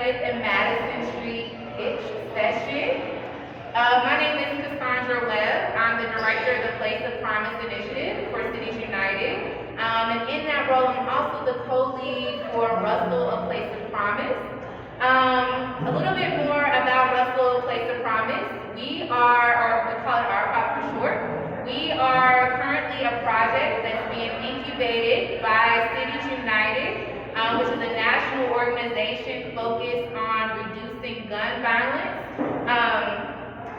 30th and Madison Street pitch session. My name is Cassandra Webb. I'm the director of the Place of Promise Initiative for Cities United. And in that role, I'm also the co-lead for Russell, A Place of Promise. A little bit more about Russell, A Place of Promise. We are, or we call it RPOP for short. We are currently a project that's being incubated by Cities United, which is a national organization focused on reducing gun violence,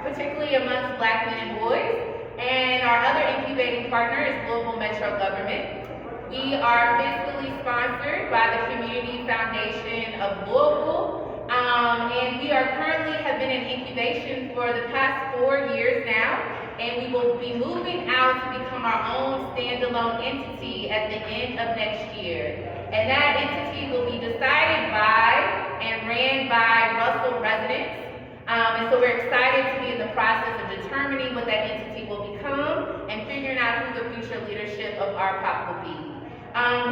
particularly amongst Black men and boys. And our other incubating partner is Louisville Metro Government. We are fiscally sponsored by the Community Foundation of Louisville. And we are currently have been in incubation for the past 4 years now, and we will be moving out to become our own standalone entity at the end of next year. And that entity will be decided by and ran by Russell residents. And so we're excited to be in the process of determining what that entity will become and figuring out who the future leadership of RPOP will be.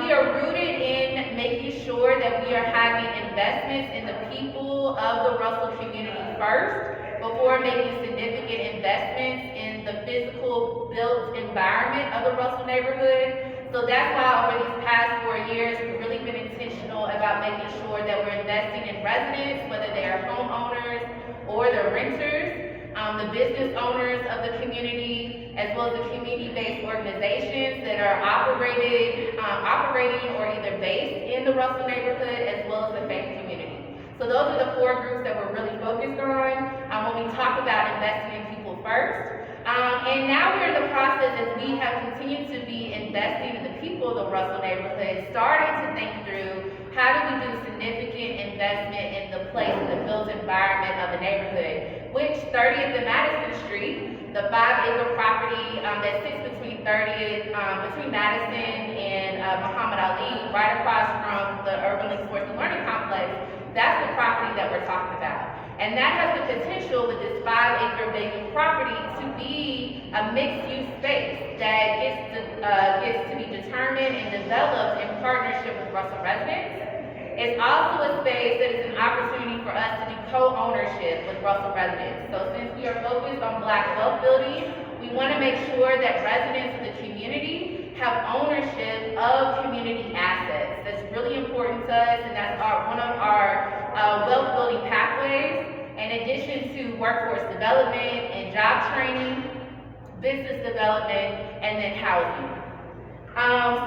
We are rooted in making sure that we are having investments in the people of the Russell community first before making significant investments in the physical built environment of the Russell neighborhood. So that's why over these past 4 years, we've really been intentional about making sure that we're investing in residents, whether they are homeowners or the renters, the business owners of the community, as well as the community-based organizations that are operating or either based in the Russell neighborhood, as well as the faith community. So those are the 4 groups that we're really focused on when we talk about investing in people first. And now we're in the process, as we have continued to be investing in the people of the Russell neighborhood, starting to think through how do we do significant investment in the place, the built environment of the neighborhood, which 30th and Madison Street, the 5-acre property that sits between Madison and Muhammad Ali, right across from the Urban Link Sports and Learning Complex, that's the property that we're talking about. And that has the potential with this 5-acre vacant property to be a mixed-use space that gets to be determined and developed in partnership with Russell residents. It's also a space that is an opportunity for us to do co-ownership with Russell residents. So since we are focused on Black wealth building, we want to make sure that residents of the community have ownership of community assets. That's really important to us, and that's one of our wealth building pathways, in addition to workforce development and job training, business development, and then housing.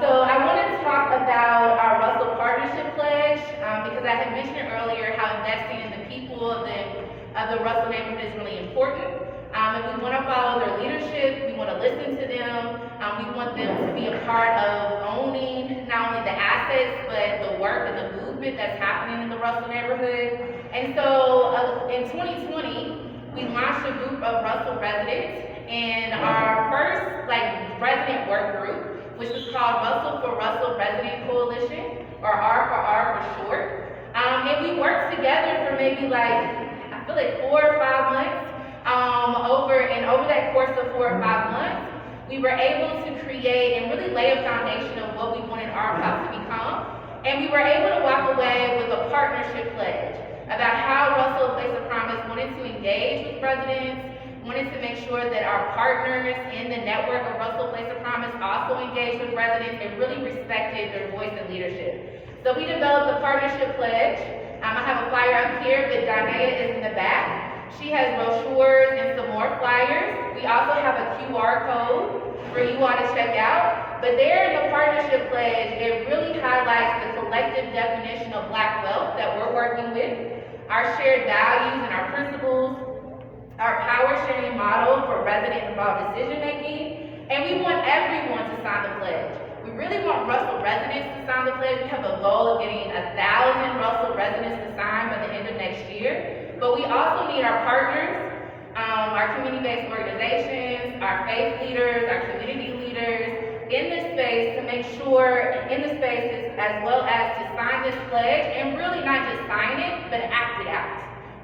So I want to talk about our Russell Partnership Pledge because I had mentioned earlier how investing in the people of the Russell neighborhood is really important. And we want to follow their leadership, we want to listen to them, we want them to be a part of owning not only the assets, but the work and the movement that's happening in the Russell neighborhood. And so in 2020, we launched a group of Russell residents, and our first resident work group, which was called Russell for Russell Resident Coalition, or R for R for short. And we worked together for maybe 4 or 5 months. Over that course of 4 or 5 months, we were able to create and really lay a foundation of what we wanted RPOP to become. And we were able to walk away with a partnership pledge about how Russell Place of Promise wanted to engage with residents, wanted to make sure that our partners in the network of Russell Place of Promise also engaged with residents and really respected their voice and leadership. So we developed a partnership pledge. I have a flyer up here, but Donnea is in the back. She has brochures and some more flyers. We also have a QR code for you all to check out. But there in the partnership pledge, it really highlights the collective definition of Black wealth that we're working with, our shared values and our principles, our power sharing model for resident-involved decision-making, and we want everyone to sign the pledge. We really want Russell residents to sign the pledge. We have a goal of getting 1,000 Russell residents to sign by the end of next year. But we also need our partners, our community-based organizations, our faith leaders, our community leaders in this space to make sure, in the spaces as well as to sign this pledge and really not just sign it, but act it out.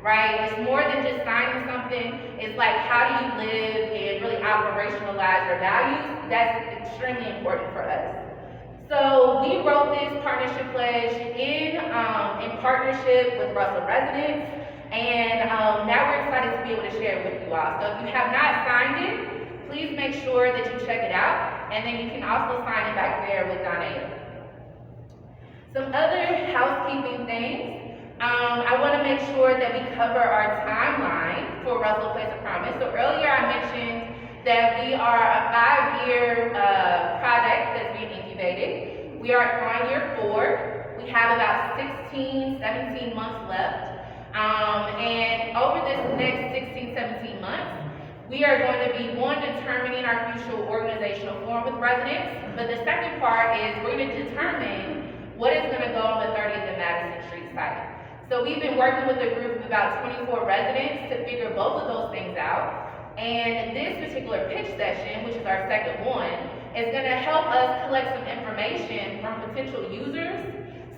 Right? It's more than just signing something. It's like, how do you live and really operationalize your values? That's extremely important for us. So we wrote this partnership pledge in partnership with Russell residents, and now we're excited to be able to share it with you all. So if you have not signed it, please make sure that you check it out, and then you can also sign it back there with Donna. Some other housekeeping things. I want to make sure that we cover our timeline for Russell Place of Promise. So earlier I mentioned that we are a 5-year project that's being incubated. We are on year 4. We have about 16, 17 months left. And over this next 16, 17 months, we are going to be, one, determining our future organizational form with residents, but the second part is we're going to determine what is going to go on the 30th and Madison Street site. So we've been working with a group of about 24 residents to figure both of those things out. And this particular pitch session, which is our second one, is going to help us collect some information from potential users,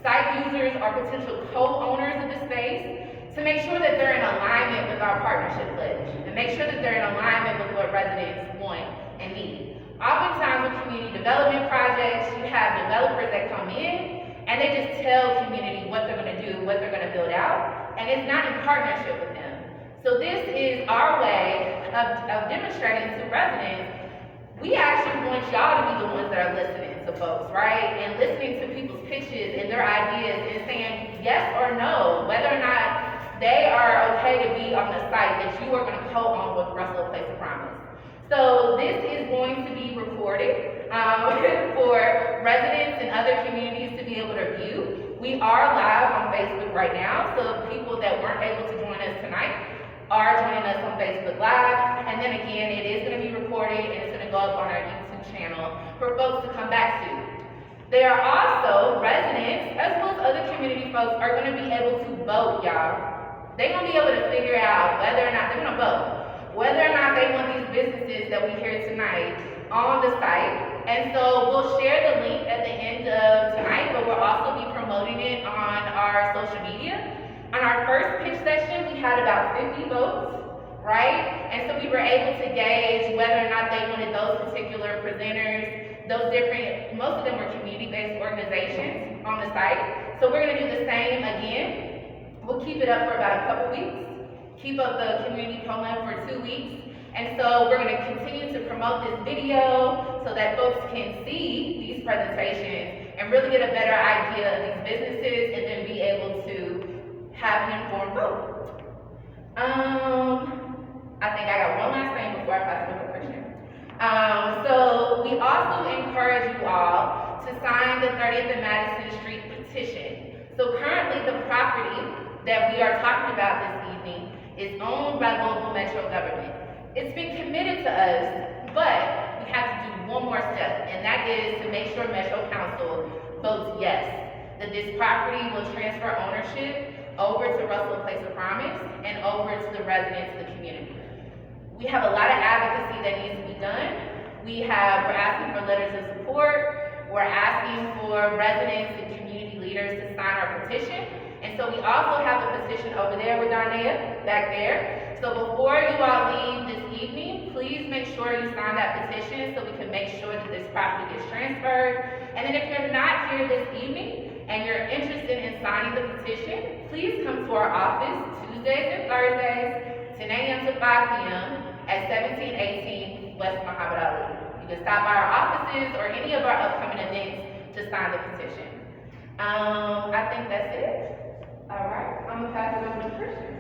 site users, or potential co-owners of the space to make sure that they're in alignment with our partnership pledge and make sure that they're in alignment with what residents want and need. Oftentimes with community development projects, you have developers that come in and they just tell community what they're going to do, what they're going to build out, and it's not in partnership with them. So this is our way of demonstrating to residents, we actually want y'all to be the ones that are listening to folks, right? And listening to people's pitches and their ideas and saying yes or no, whether or not they are okay to be on the site that you are going to co-own with Russell Place of Promise. So this is going to be recorded for residents and other communities to be able to view. We are live on Facebook right now, so people that weren't able to join us tonight are joining us on Facebook Live. And then again, it is going to be recorded and it's going to go up on our YouTube channel for folks to come back to. There are also residents, as well as other community folks, are going to be able to vote, y'all. They're going to be able to figure out whether or not, they're going to vote, whether or not they want these businesses that we hear tonight on the site. And so we'll share the link at the end of tonight, but we'll also be promoting it on our social media. On our first pitch session, we had about 50 votes, right? And so we were able to gauge whether or not they wanted those particular presenters, those different, most of them were community-based organizations on the site. So we're going to do the same again. We'll keep it up for about a couple weeks, keep up the community program for 2 weeks. And so we're going to continue to promote this video so that folks can see these presentations and really get a better idea of these businesses and then be able to have an informed vote. I think I got one last thing before I pass it to Christian. So we also encourage you all to sign the 30th and Madison Street petition. So currently the property that we are talking about this evening is owned by local metro government. It's been committed to us, but we have to do one more step, and that is to make sure Metro Council votes yes, that this property will transfer ownership over to Russell Place of Promise and over to the residents of the community. We have a lot of advocacy that needs to be done. We're asking for letters of support. We're asking for residents and community leaders to sign our petition. And so we also have a petition over there with Darnea, back there. So before you all leave this evening, please make sure you sign that petition so we can make sure that this property gets transferred. And then if you're not here this evening and you're interested in signing the petition, please come to our office Tuesdays and Thursdays, 10 a.m. to 5 p.m. at 1718 West Muhammad Ali. You can stop by our offices or any of our upcoming events to sign the petition. I think that's it. All right, I'm gonna pass it over to Christian.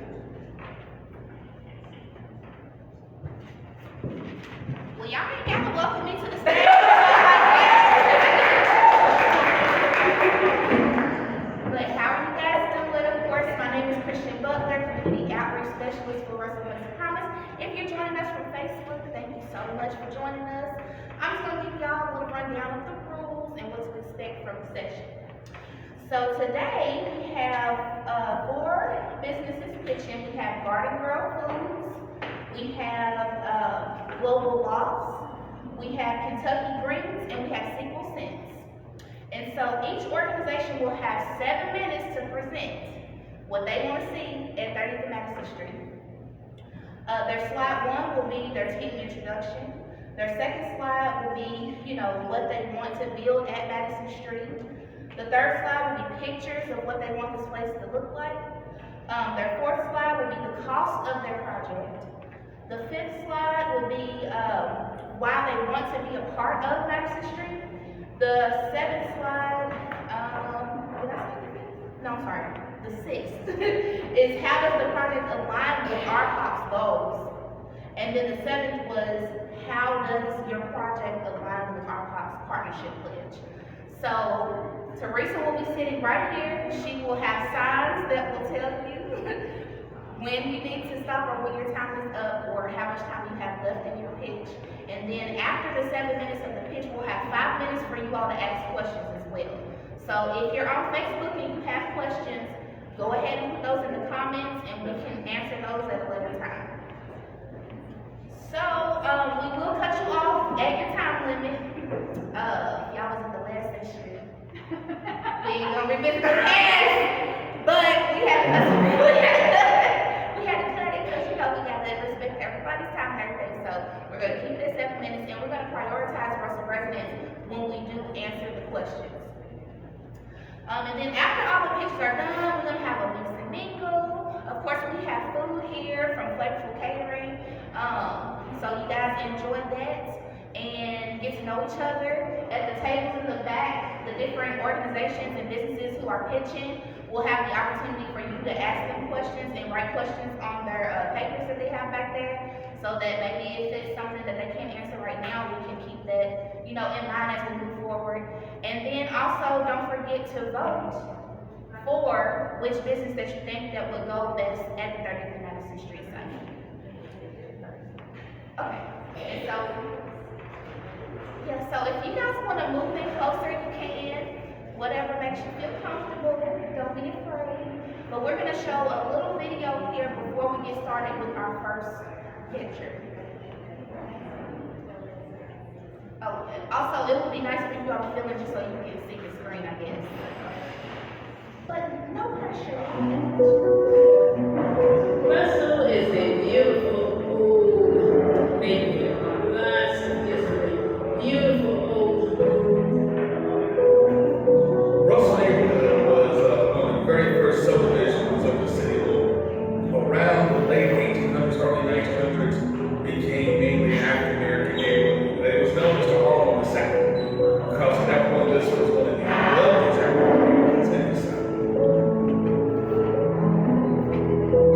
Well, y'all ain't gotta welcome me to the stage. But how are you guys doing? Of course, my name is Christian Butler, Community Outreach Specialist for Russell Place of Promise. If you're joining us from Facebook, thank you so much for joining us. I'm just gonna give y'all a little rundown of the rules and what to expect from the session. So today we have 4 businesses pitching. We have Garden Grove Foods, we have Global Lofts, we have Kentucky Greens, and we have Sequel Scents. And so each organization will have 7 minutes to present what they want to see at 30th and Madison Street. Their slide 1 will be their team introduction. Their second slide will be, what they want to build at Madison Street. The third slide will be pictures of what they want this place to look like. Their fourth slide will be the cost of their project. The fifth slide will be why they want to be a part of Madison Street. The seventh slide, did I say the fifth? No, I'm sorry. The sixth is how does the project align with our COP's goals? And then the seventh was how does your project align with our COP's partnership pledge? So Teresa will be sitting right here. She will have signs that will tell you when you need to stop or when your time is up or how much time you have left in your pitch. And then after the 7 minutes of the pitch, we'll have 5 minutes for you all to ask questions as well. So if you're on Facebook and you have questions, go ahead and put those in the comments and we can answer those at a later time. So we will cut you off at your time limit. Y'all was in the last session. We ain't gonna revisit the past, but we had to cut it because we gotta respect everybody's time and everything. So we're gonna keep it at 7 minutes and we're gonna prioritize Russell residents when we do answer the questions. And then after all the pictures are done, we're gonna have a mix and mingle. Of course, we have food here from Flavorful Catering. So you guys enjoy that and get to know each other. At the tables in the back, the different organizations and businesses who are pitching will have the opportunity for you to ask them questions and write questions on their papers that they have back there, so that maybe if it's something that they can't answer right now, we can keep that, in mind as we move forward. And then also, don't forget to vote for which business that you think that would go best at the 30th and Madison Street site. Okay, and so if you guys want to move in closer, you can. Whatever makes you feel comfortable, don't be afraid. But we're going to show a little video here before we get started with our first picture. Oh, also, it would be nice if you all were filming just so you can see the screen, I guess. But no pressure. Russell is a beautiful old neighborhood. Lots of history. Beautiful old Russell neighborhood was one of the very first subdivisions of the city around the late 1800s, early 1900s, became mainly African American neighborhood. It was known as the Harlem of the South, because at that point this was one of the wealthiest African Americans in the South.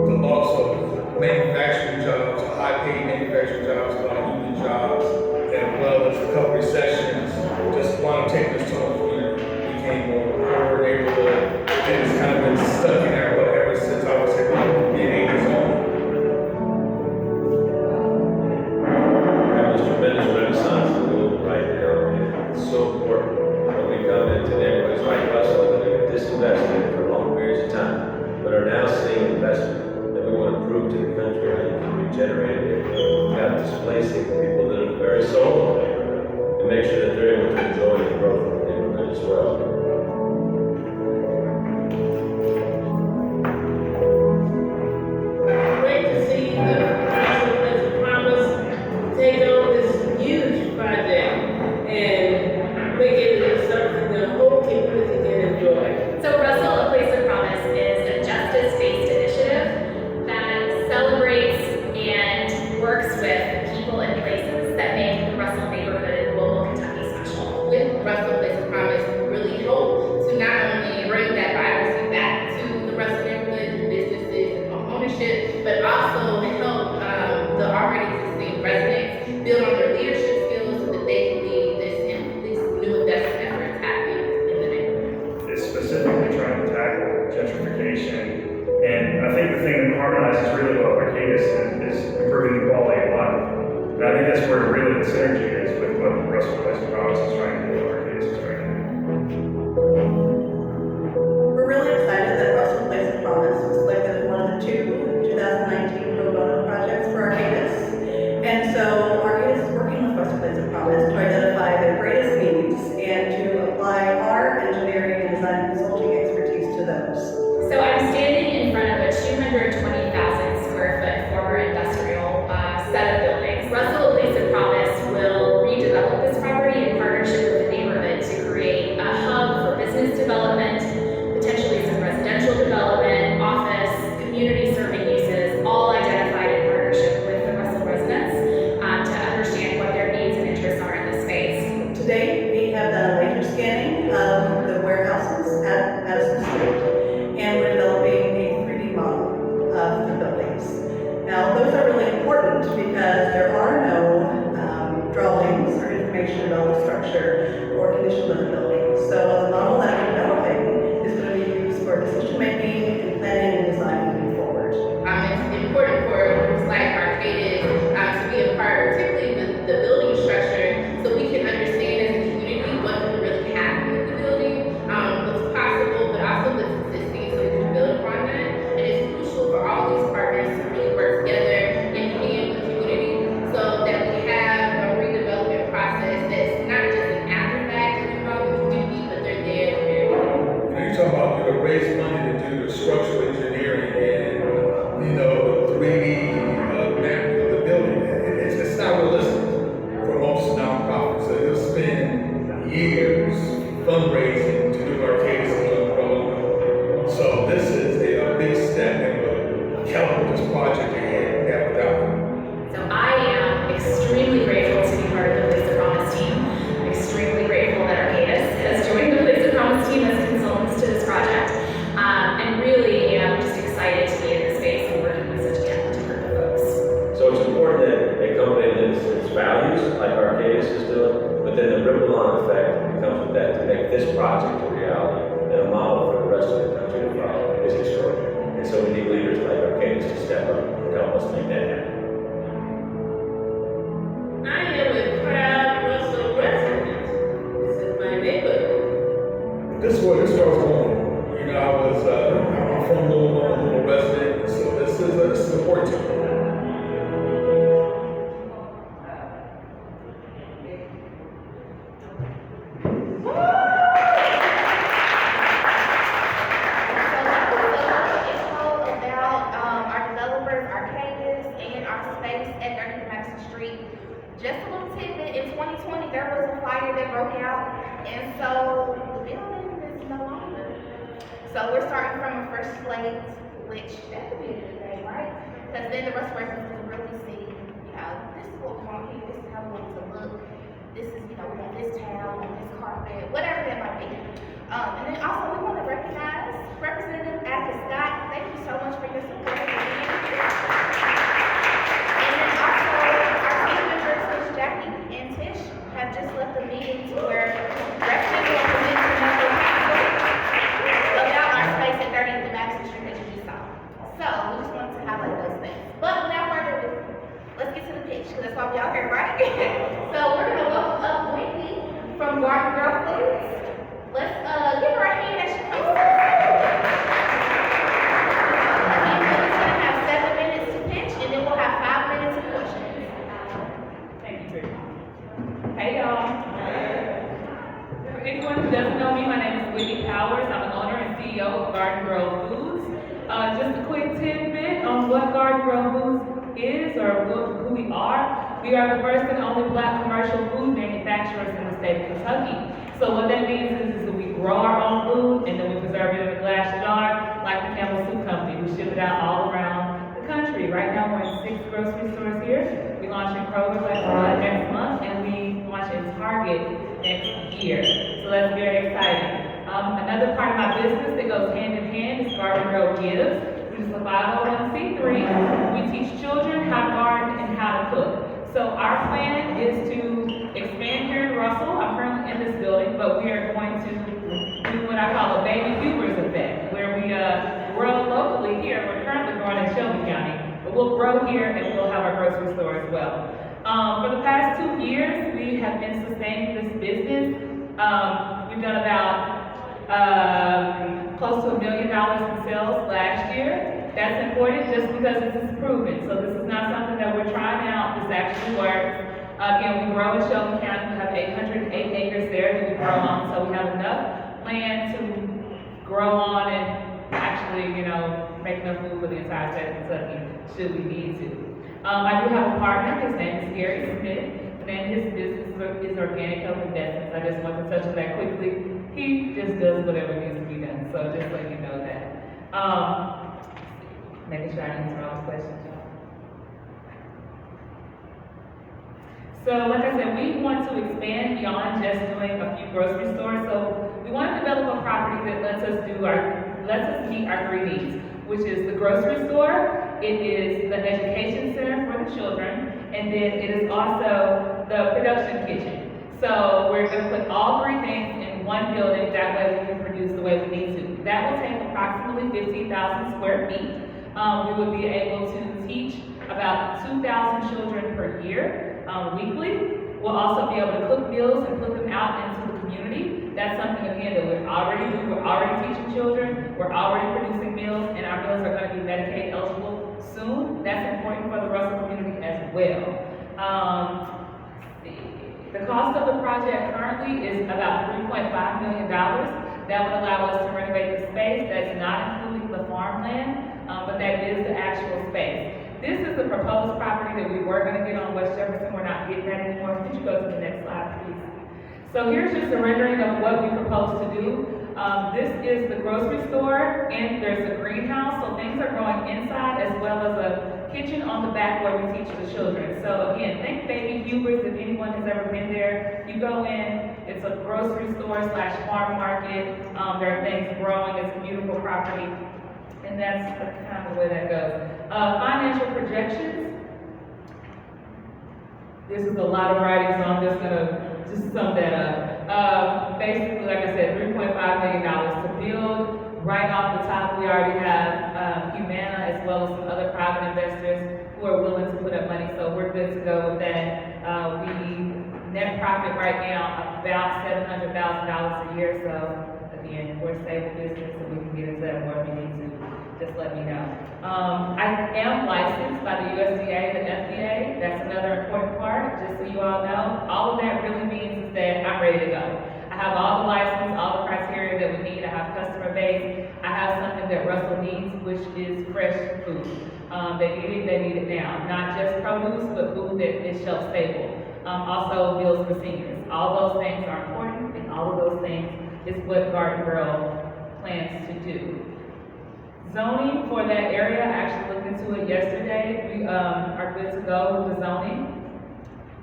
But also manufacturing jobs, high-paid manufacturing jobs, a lot of union jobs, as well as a couple recessions, just wound up taking this toll. Became more of a poor neighborhood, and it's kind of been stuck in there ever since I was in the 80s on. That was tremendous renaissance move right there. It's so important when we come into neighborhoods like Russell that have been disinvested for long periods of time, but are now seeing investment that we want to prove to the country how you can regenerate it without displacing people that are very soul of the neighborhood, and make sure that they're able to enjoy the growth of the neighborhood as well. Great to see the council as promised take on this huge project and make it into something the whole community can enjoy. So Russell, A Place of Promise is a justice-based initiative that celebrates and works with people and places that make the Russell neighborhood in Louisville, Kentucky special. With Russell Place of Promise, we really hope this project a reality and a model for the rest of the country to follow is extraordinary. And so we need leaders like Arcadis to step up and help us make that happen. I am a proud Russell resident. This is my neighborhood. This is where I was going. You know, I'm from Louisville, I'm a Louisville resident, so this is important to me. Just a little tidbit, in 2020, there was a fire that broke out, and so the building is no longer. So we're starting from a fresh slate, which that could be a good day, right? Because then the rest of us can really see, you know, this is what we want here, this is how we want it to look, this is, you know, we want this towel, we want this carpet, whatever that might be. And then also we want to recognize Representative Attica Scott. Thank you so much for your support. Jackie and Tish have just left the meeting to where residents will present to Metro Council about our space at 30th and Madison Street that you just saw. So we just wanted to highlight those things. But without further ado, let's get to the pitch, because that's why we all here, right? So we're gonna welcome up Whitney from Garden Grove Foods. Let's give her a hand as she comes forward. Again, Whitney's gonna have 7 minutes to pitch, and then we'll have 5 minutes of questions. Hey y'all. For anyone who doesn't know me, my name is Whitney Powers. I'm the owner and CEO of Garden Grove Foods. Just a quick tidbit on what Garden Grove Foods is or who we are. We are the first and only Black commercial food manufacturers in the state of Kentucky. So what that means is that we grow our own food and then we preserve it in a glass jar like the Campbell Soup Company. We ship it out all around the country. Right now we're in 6 grocery stores here. We launch in Kroger next month, and we launch in Target next year. So that's very exciting. Another part of my business that goes hand in hand is Garden Grove Gives, which is a 501c3. We teach children how to garden and how to cook. So our plan is to expand here in Russell. I'm currently in this building, but we are going to do what I call a baby Hubers effect, where we grow locally here. We're currently growing in Shelby County. But we'll grow here and we'll have our grocery store as well. For the past 2 years, we have been sustaining this business. We've done about close to $1 million in sales last year. That's important just because this is proven. So this is not something that we're trying out. This actually works. Again, we grow in Shelby County. We have 808 acres there that we grow on. So we have enough land to grow on and actually, you know, make enough food for the entire state of Kentucky should we need to. I do have a partner. His name is Gary Smith. The name of his business is Organic Health Investments. I just want to touch on that quickly. He just does whatever needs to be done. So just let you know that. Making sure I answer all the questions. So like I said, we want to expand beyond just doing a few grocery stores. So we want to develop a property that lets us meet our 3 needs, which is the grocery store, it is the education center for the children, and then it is also the production kitchen. So we're going to put all 3 things in one building, that way we can produce the way we need to. That will take approximately 15,000 square feet. We will be able to teach about 2,000 children per year, weekly. We'll also be able to cook meals and put them out into the community. That's something, again, that we already do. We're already teaching children. We're already producing meals, and our meals are going to be Medicaid eligible soon. That's important for the Russell community as well. The cost of the project currently is about $3.5 million. That would allow us to renovate the space. That's not including the farmland, but that is the actual space. This is the proposed property that we were going to get on West Jefferson. We're not getting that anymore. Could you go to the next slide, please? So here's just a rendering of what we propose to do. This is the grocery store, and there's a greenhouse, so things are growing inside, as well as a kitchen on the back where we teach the children. So again, think Baby Huber's if anyone has ever been there. You go in, it's a grocery store / farm market. There are things growing. It's a beautiful property, and that's kind of the way that goes. Financial projections. This is a lot of writing, so I'm just gonna sum that up. Basically, like I said, $1.5 million to build. Right off the top, we already have Humana as well as some other private investors who are willing to put up money, so we're good to go with that. We net profit right now about $700,000 a year, so again, we're a stable business, so we can get into that more if we need to. Just let me know. I am licensed by the USDA, the FDA. That's another important part, just so you all know. All of that really means is that I'm ready to go. I have all the license, all the criteria that we need. I have customer base. I have something that Russell needs, which is fresh food. They need it now. Not just produce, but food that is shelf stable. Also meals for seniors. All those things are important, and all of those things is what Garden Girl plans to do. Zoning for that area, I actually looked into it yesterday. We are good to go with the zoning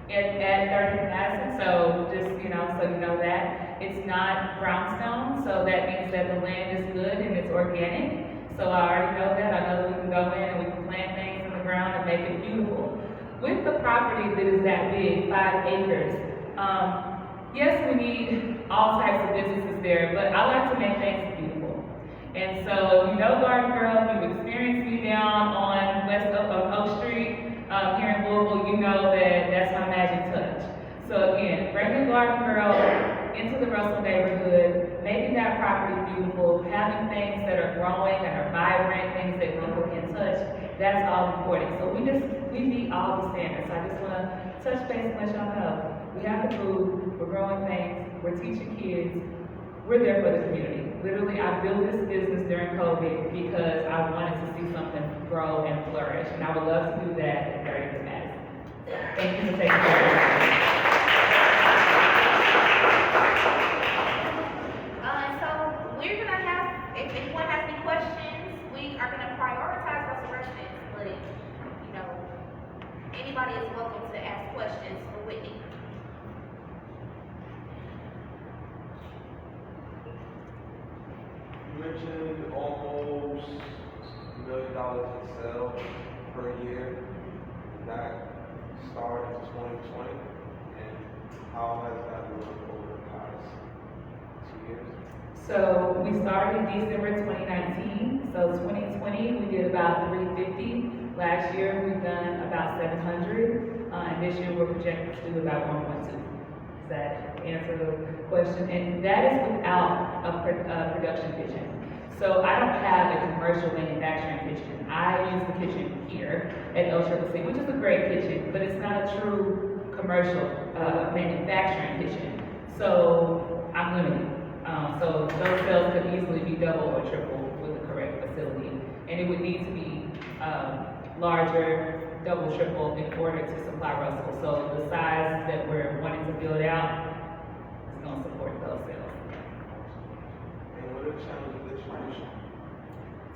at 30th Madison, so just, so you know that. It's not brownstone, so that means that the land is good and it's organic. So I already know that. I know that we can go in and we can plant things in the ground and make it beautiful. With the property that is that big, 5 acres, yes, we need all types of businesses there, but I like to make things beautiful. And so, you know Garden Girl, if you've experienced me down on West Oak Street here in Louisville, you know that that's my magic touch. So again, bringing Garden Girl into the Russell neighborhood, making that property beautiful, having things that are growing, that are vibrant, things that people can touch, that's all important. So we meet all the standards. So I just want to touch base and let y'all know. We have the food, we're growing things, we're teaching kids, we're there for the community. Literally, I built this business during COVID because I wanted to see something grow and flourish, and I would love to do that at 30th Madison. Thank you for taking care of me. So we're gonna have, if anyone has any questions, we are gonna prioritize Russell residents, but anybody is welcome to ask questions for Whitney. You mentioned almost $1 million in sales per year. That started in 2020, and how has that looked over the past 2 years? So we started in December 2019. So 2020 we did about 350. Last year we've done about 700, and this year we're projected to do about 1.2. Does that answer the question? And that is without a production kitchen. So I don't have a commercial manufacturing kitchen. I use the kitchen here at LCCC, which is a great kitchen, but it's not a true commercial manufacturing kitchen. So I'm limited. So those sales could easily be double or triple with the correct facility. And it would need to be larger, double, triple in order to supply Russell. So the size that we're wanting to build out is going to support those sales. And what are the channels of distribution?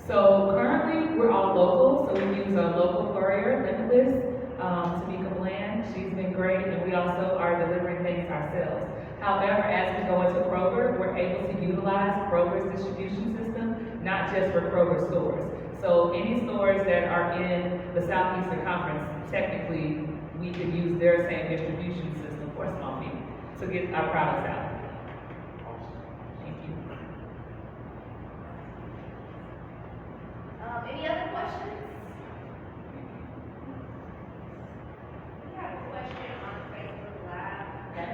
So currently we're all local, so we use a local courier, Limitless, Tamika Bland. She's been great, and we also are delivering things ourselves. However, as we go into Kroger, we're able to utilize Kroger's distribution system, not just for Kroger stores. So any stores that are in the Southeastern Conference, technically, we could use their same distribution system for a small fee to get our products out. Thank you. Any other questions? We have a question on Facebook Live. Okay.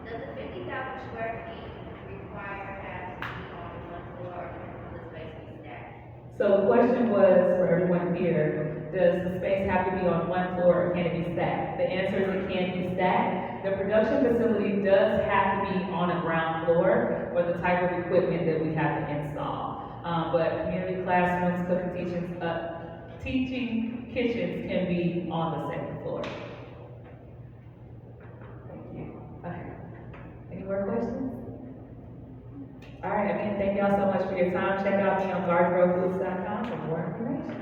Does the 50,000 square feet require that to be on one floor or can the space be stacked? So the question was, for everyone here, does the space have to be on one floor or can it be stacked? The answer is it can be stacked. The production facility does have to be on a ground floor for the type of equipment that we have to install. But community classrooms, teaching kitchens can be on the second floor. Thank you. Okay. Any more questions? All right, again, thank y'all so much for your time. Check out me on gardengrowfoods.com for more information.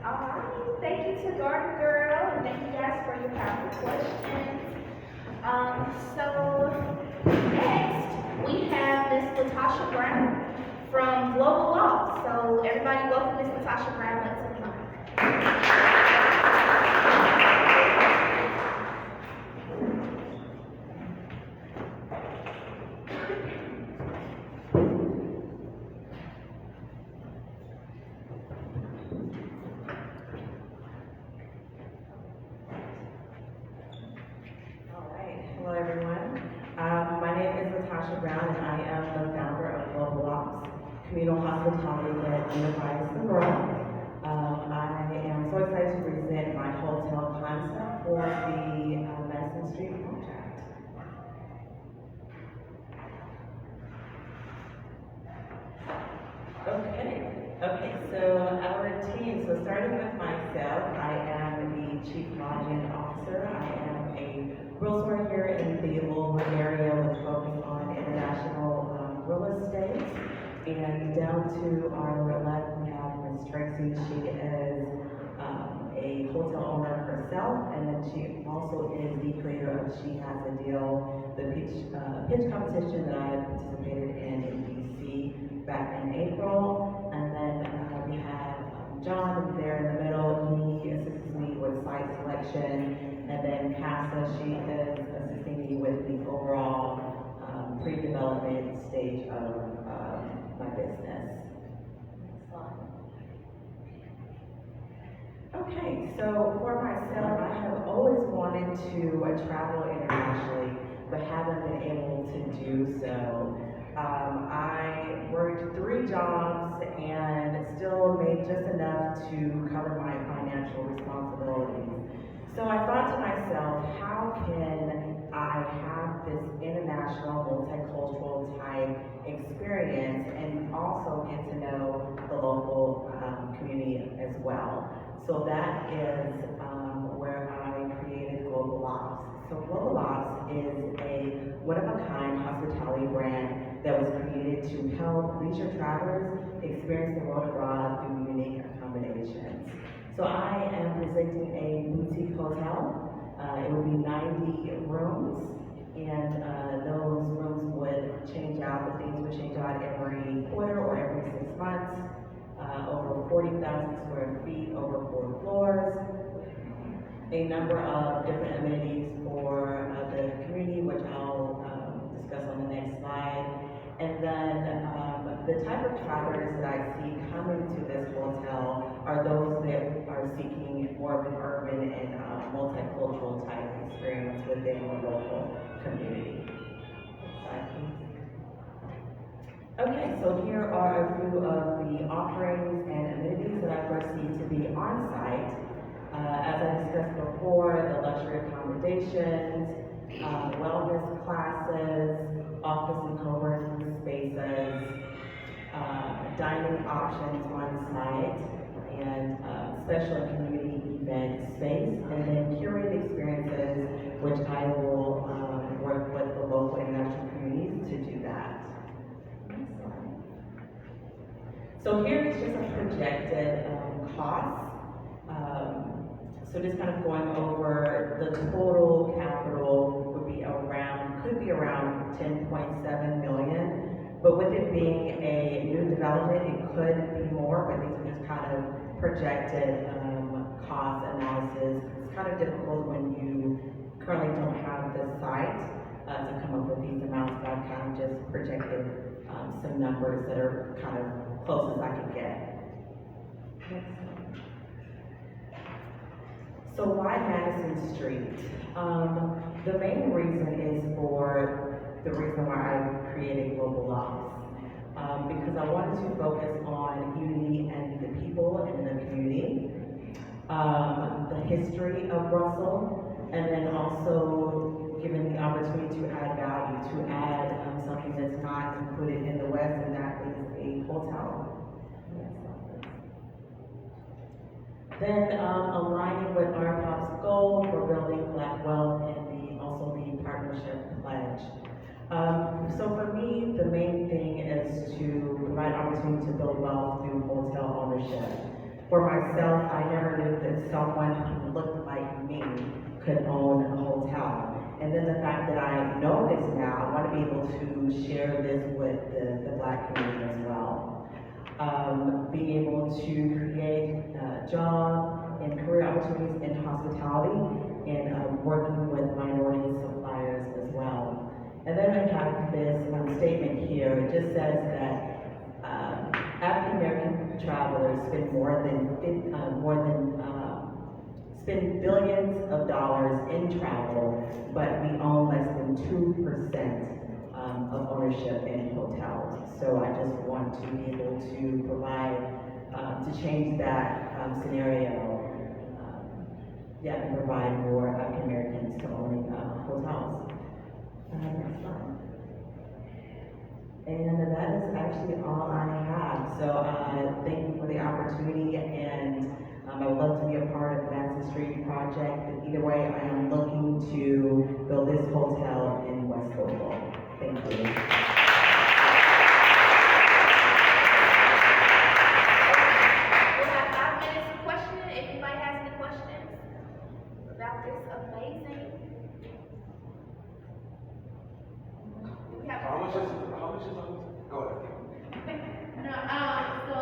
All right, thank you to Garden Girl, and thank you guys for your powerful questions. So next we have Miss Latasha Brown from Global Law. So everybody, welcome Miss Latasha Brown up to the mic. am Madison. I am so excited to present my hotel concept for the Madison Street project. Okay, so our team, so starting with myself, I am the Chief Lodging Officer. I am a realtor here in the Louisville area with focus on international real estate. And down to our left, we have Ms. Tracy. She is a hotel owner herself, and then she also is the creator of She Has a Deal, the pitch competition that I participated in DC back in April. And then we have John there in the middle. He assists me with site selection, and then Casa, she is assisting me with the overall pre-development stage of my business. Okay, so for myself, I have always wanted to travel internationally, but haven't been able to do so. I worked 3 jobs and still made just enough to cover my financial responsibilities. So I thought to myself, how can I have this international, multicultural type experience and also get to know the local community as well? So that is where I created Global Ops. So Global Ops is a one-of-a-kind hospitality brand that was created to help leisure travelers experience the world abroad through unique accommodations. So I am presenting a boutique hotel. It will be 90 rooms, and those rooms would change out. The things would change out every quarter or every 6 months. Over 40,000 square feet, over 4 floors. A number of different amenities for the community, which I'll discuss on the next slide. And then the type of travelers that I see coming to this hotel are those that are seeking more of an urban and multicultural type experience within the local community. Okay, so here are a few of the offerings and amenities that I foresee to be on site. As I discussed before, the luxury accommodations, wellness classes, office and co-working spaces, dining options on site, and special and community event space, and then curated experiences, which I will work with the local and national communities to do that. So here is just a projected cost. So just kind of going over the total capital would be could be around 10.7 million. But with it being a new development, it could be more, but these are just kind of projected cost analysis. It's kind of difficult when you currently don't have the site to come up with these amounts, but I've kind of just projected some numbers that are kind of close as I can get. So why Madison Street? The main reason is for the reason why I created Global Ops. Because I wanted to focus on unity and the people and the community, the history of Russell, and then also given the opportunity to add value, to add something that's not included in the West, and that is a hotel. Then aligning with RPOP's goal for building Black wealth and also the partnership pledge. So for me, the main thing is to provide opportunity to build wealth through hotel ownership. For myself, I never knew that someone who looked like me could own a hotel. And then the fact that I know this now, I want to be able to share this with the Black community as well. Being able to create job and career opportunities in hospitality and working with minority suppliers as well. And then I have this statement here. It just says that African American travelers spend billions of dollars in travel, but we own less than 2% of ownership in hotels. So I just want to be able to provide, to change that scenario, and provide more African Americans to owning hotels. Next slide. And that is actually all I have. So thank you for the opportunity, and I would love to be a part of the Madison Street project. But either way, I am looking to build this hotel in West Louisville. Thank you. We'll have 5 minutes for questioning. If anybody has any questions about this amazing. We have. How much is it? Go ahead. No, so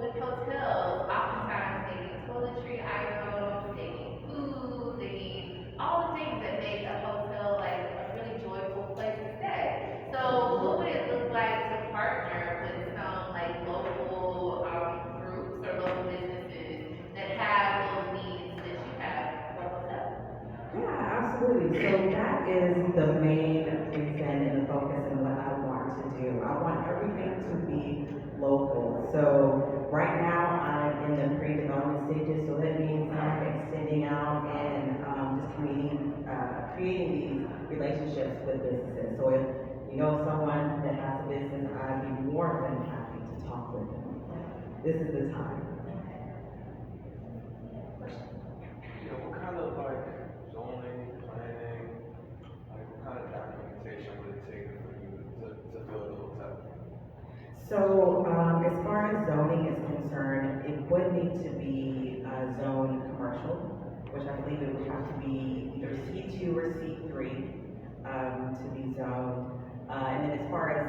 with hotels, oftentimes they need toiletry items, they need food, they need all the things that make a hotel like a really joyful place to stay. So what would it look like to partner with some like local groups or local businesses that have those needs that you have for a hotel? Yeah, absolutely. So that is the main reason and the focus and what I want to do. I want everything to be local. So right now I'm in the pre-development stages, so that means I'm extending out and just creating these relationships with businesses. So if you know someone that has a business, I'd be more than happy to talk with them. This is the time. What kind of like zoning, planning, like what kind of documentation would it take for you to build a hotel? So, as far as zoning is concerned, it would need to be zoned commercial, which I believe it would have to be either C2 or C3 to be zoned. And then as far as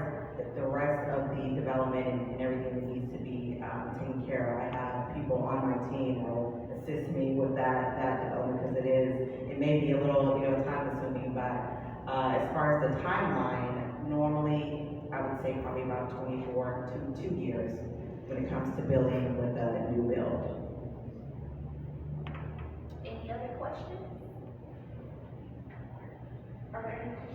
the rest of the development and everything that needs to be taken care of, I have people on my team who will assist me with that development, because it may be a little, time consuming, but as far as the timeline, normally I would say probably about 24 to 2 years when it comes to building with a new build. Any other questions? Are there any questions?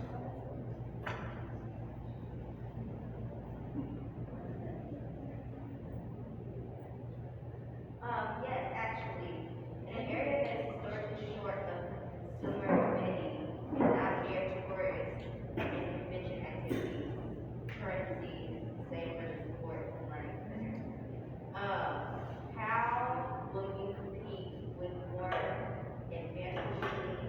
Yes, actually, in an area that is historically short of consumer amenities and not geared towards convention activities, parentheses, say for the sports and learning center, how will you compete with more advantageously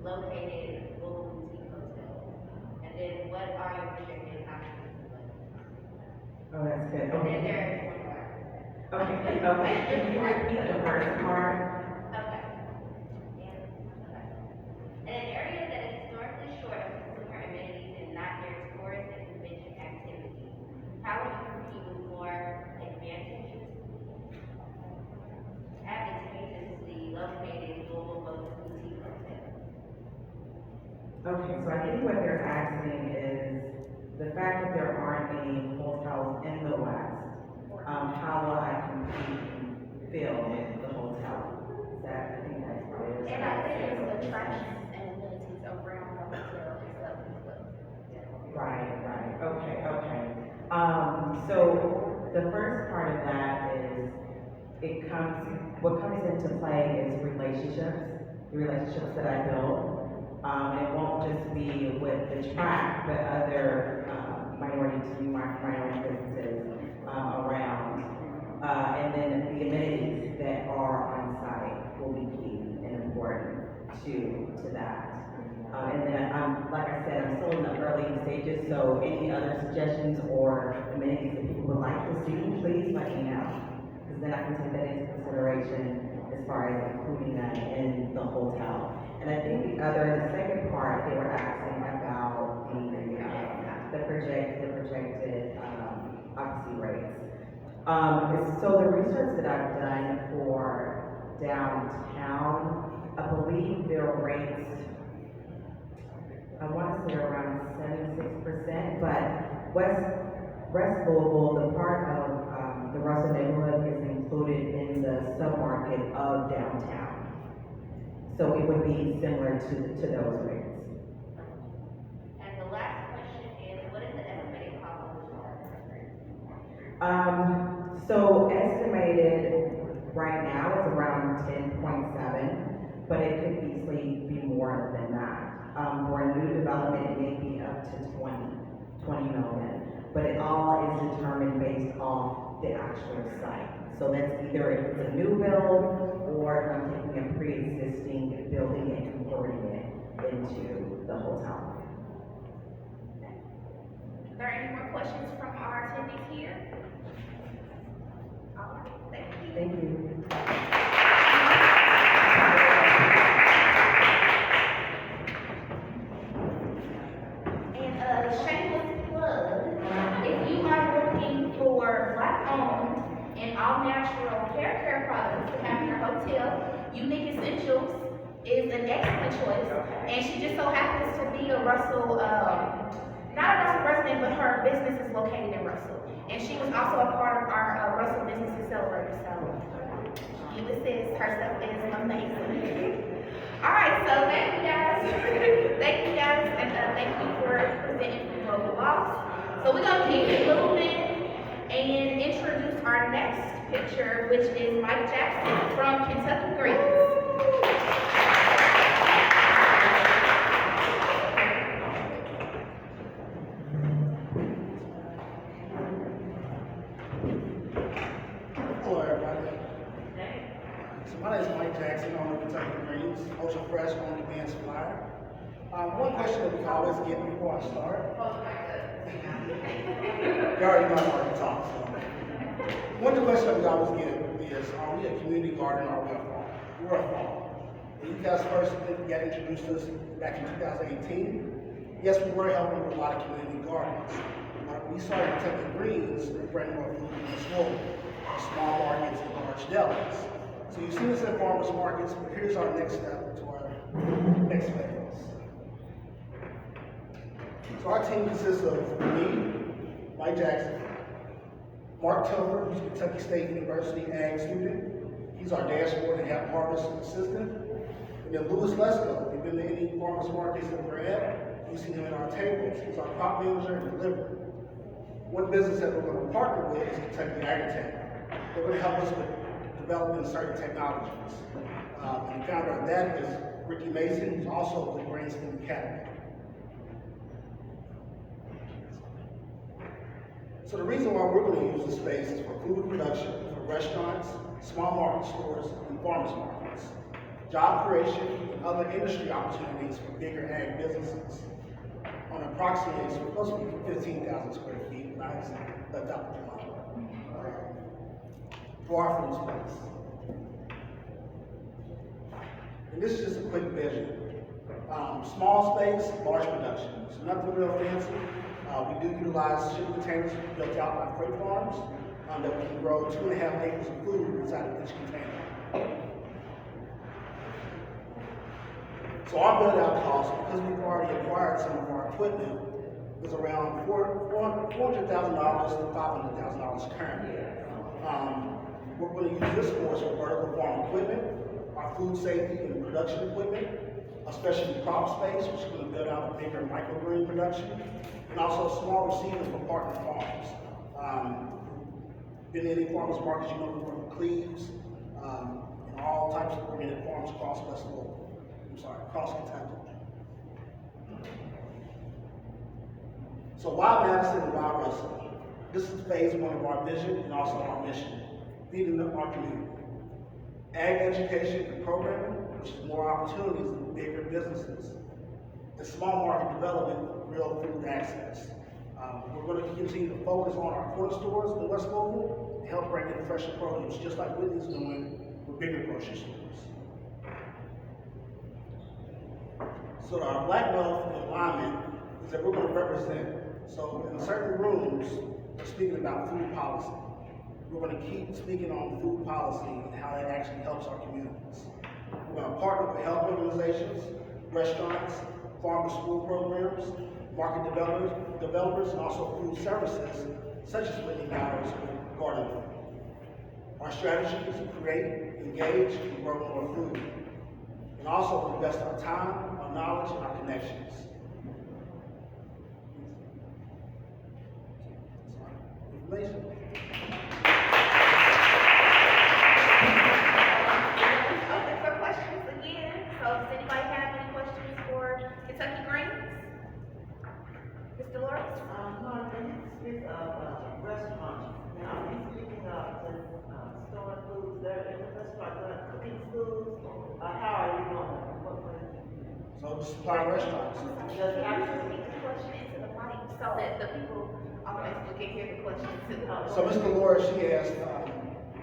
located local boutique hotels? And then what are your projected options? Oh, that's good. And then Okay. there is one more. Okay. Can you repeat the first part? Okay. Yeah. Okay. In an area that is historically short of consumer amenities and not near tourist and convention activities, how will you compete with more advantageously located global boutique hotels? Okay, so I think what they're asking is the fact that there aren't any hotels in the West, how will I compete and fill the hotel? I think that's probably. And I think it's the attractions and amenities around the hotel itself as well. Right, okay. So the first part of that is what comes into play is the relationships that I build. It won't just be with the track, but other minority businesses around. And then the amenities that are on site will be key and important to that. And then like I said, I'm still in the early stages, so any other suggestions or amenities that people would like to see, please let me know. Because then I can take that into consideration as far as including that in the hotel. And I think the second part, they were asking about the projected occupancy rates. So the research that I've done for downtown, I believe their rates, I want to say around 76%, but West Louisville, the part of the Russell neighborhood is included in the submarket of downtown. So it would be similar to those rates. So estimated right now is around 10.7, but it could easily be more than that. For a new development, it may be up to 20 million, but it all is determined based off the actual site. So that's either if it's a new build or if I'm taking a pre-existing building and converting it into the hotel. Are there any more questions from our attendees here? All right, thank you. Thank you. And shameless plug, if you are looking for Black-owned and all-natural hair care products to have in your hotel, Unique Essentials is an excellent choice. And she just so happens to be a Russell, not a Russell resident, but her business is located in Russell. And she was also a part of our Russell Business Accelerator. So, Ulysses herself is amazing. All right, so thank you guys. Thank you guys, and thank you for presenting from Global Laws. So we're gonna keep it moving and introduce our next picture, which is Mike Jackson from Kentucky Greens. Hello, everybody. So my name is Mike Jackson, owner of Kentucky Greens, Ultra Fresh on demand supplier. One question that we always get before I start. You already know I'm already talk, so. One question that we always get is, are we a community garden or are we a farm? We're a farm. When you guys first got introduced to us back in 2018, yes, we were helping with a lot of community gardens. We started Kentucky Greens to bring more food to the school, small markets and large delis. So you've seen us at farmers markets, but here's our next step to our next phase. So our team consists of me, Mike Jackson, Mark Tilber, who's a Kentucky State University ag student. He's our dashboard and harvest assistant. And then Louis Lesko, if you've been to any farmers markets that we're at, you've seen him at our tables. He's our crop manager and deliverer. One business that we're going to partner with is Kentucky Agritech. They're going to help us with developing certain technologies. And the founder of that is Ricky Mason, who's also with Brainstem Academy. So the reason why we're going to use this space is for food production for restaurants, small market stores, and farmers markets, job creation, and other industry opportunities for bigger ag businesses. On approximately, it's supposed to be 15,000 square feet, not left out the model. For our food space. And this is just a quick vision. Small space, large production. So nothing real fancy. We do utilize shipping containers built out by freight farms that we can grow 2.5 acres of food inside of each container. So our build out cost, because we've already acquired some of our equipment, is around $400,000 to $500,000 currently. We're going to use this for vertical farm equipment, our food safety and production equipment, a specialty crop space, which is going to build out a bigger microgreen production, and also a small receiver for partner farms. Been in any farmers markets, you know we work with Cleves, and all types of organic farms across across Kentucky. So why Madison and why Russell? This is phase one of our vision and also our mission, feeding our community. Ag education and programming, which is more opportunities in bigger businesses. And small market development, real food access. We're going to continue to focus on our corner stores in West Louisville and help bring in fresher produce, just like Whitney's doing with bigger grocery stores. So our black wealth and alignment is that we're going to represent. So in certain rooms, we're speaking about food policy. We're going to keep speaking on food policy and how that actually helps our communities. We're going to partner with health organizations, restaurants, farm to school programs, market developers, and also food services, such as Whitney Bowers and Garden. Our strategy is to create, engage, and grow more food. And also invest our time, our knowledge, and our connections. Information. these foods? How are you doing? So the supply restaurants. Can you repeat the question into the mic so that the people on Facebook can hear the question to the public? So Ms. Delora, she asked,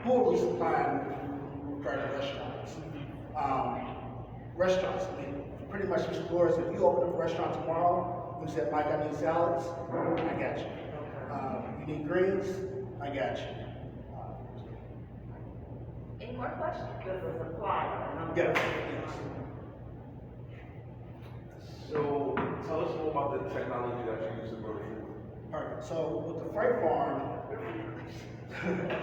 who are we supplying for the restaurants? Restaurants, I mean, pretty much Ms. Delora, if you open up a restaurant tomorrow, you said, Mike, I need salads, I got you. You need greens, I got you. Any more questions? Just a supply. Yes. So tell us more about the technology that you use to grow food. Perfect. So with the freight farm,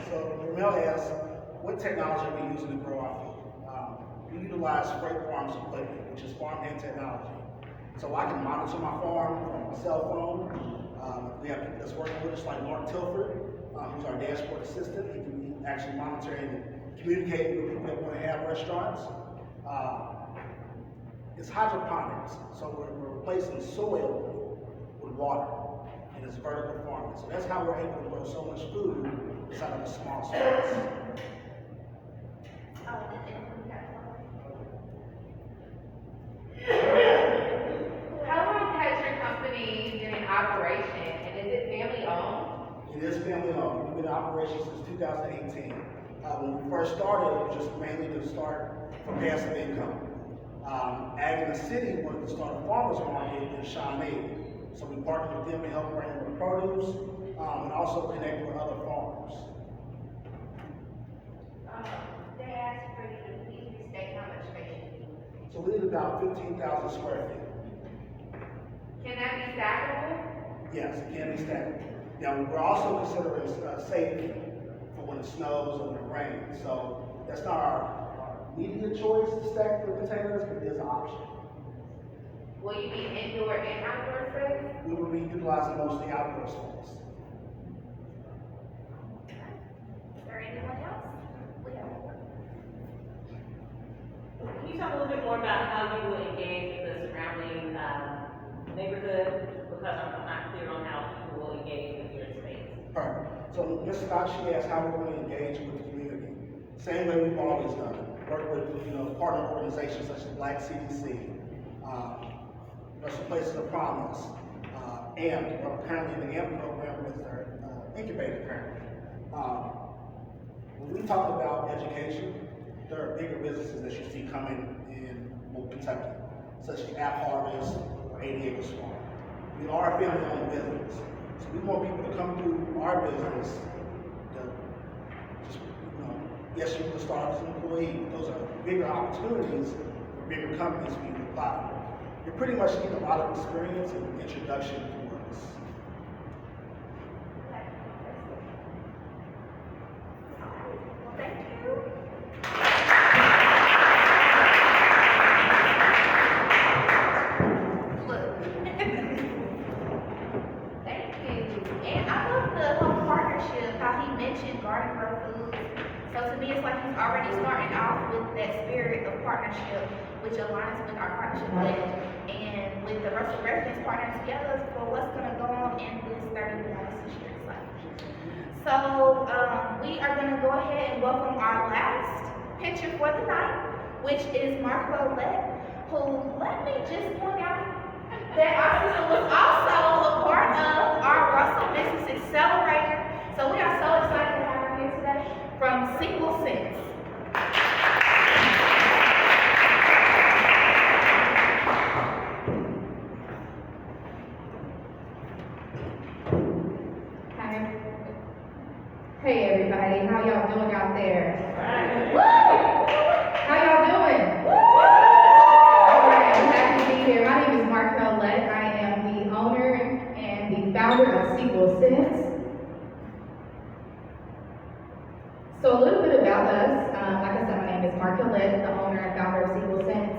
so Ramel asked, what technology are we using to grow our food? We utilize freight farms equipment, which is farmhand technology. So I can monitor my farm from my cell phone. We have people that's working with us, like Mark Tilford, who's our dashboard assistant. He can actually monitor and communicate with people that want to have restaurants. It's hydroponics, so we're replacing soil with water, and it's vertical farming. So that's how we're able to grow so much food inside of a small space. How long has your company been in operation, and is it family owned? It is family owned. We've been in operation since 2018. When we first started, it was just mainly to start for passive income. Ag in the city wanted to start a farmer's market in Shawnee. So we partnered with them to help bring in the produce and also connect with other farmers. They asked for you to please restate how much space you need. So we need about 15,000 square feet. Can that be stackable? Yes, it can be stacked. Now, we're also considering safety for when it snows or when it rains. So that's not our immediate choice to stack the containers, but it is an option. Will you be indoor and outdoor space? We will be utilizing mostly outdoor space. Is there anyone else? We have one. Can you talk a little bit more about how you will engage with the surrounding neighborhood? Because I'm not clear on how people will engage with your space. Perfect. So Ms. Scott, she asked how we're going to engage with the community. Same way we've always done it. Work with, partner organizations such as Black CDC, Russell Places of Promise, AMP. We're currently in the AMP program with their incubator currently. When we talk about education, there are bigger businesses that you see coming in Kentucky, such as App Harvest or 80 Acres Farm. We are a family-owned business, so we want people to come through our business to just, yes, you can start as an employee. Those are bigger opportunities for bigger companies for you to apply for. You pretty much need a lot of experience and introduction to us. Thank you. Look. Thank you. And I love the whole partnership, how he mentioned Garden Grow Foods. So to me, it's like he's already starting off with that spirit of partnership, which aligns with our partnership pledge, and with the Russell residents partnering together for what's going to go on in this 30 Madison Street site. So we are going to go ahead and welcome our last picture for the night, which is Mark Rolette, who, let me just point out that our sister was also a part of our Russell Business Accelerator. So we are so excited to have her here today from Sequel Sense. Hey everybody, how y'all doing out there? Woo! How y'all doing? Alright, I'm happy to be here. My name is Mark Rolette. I am the owner and the founder of Sequel Sense. So a little bit about us. Like I said, my name is Mark Rolette, the owner and founder of Sequel Sense.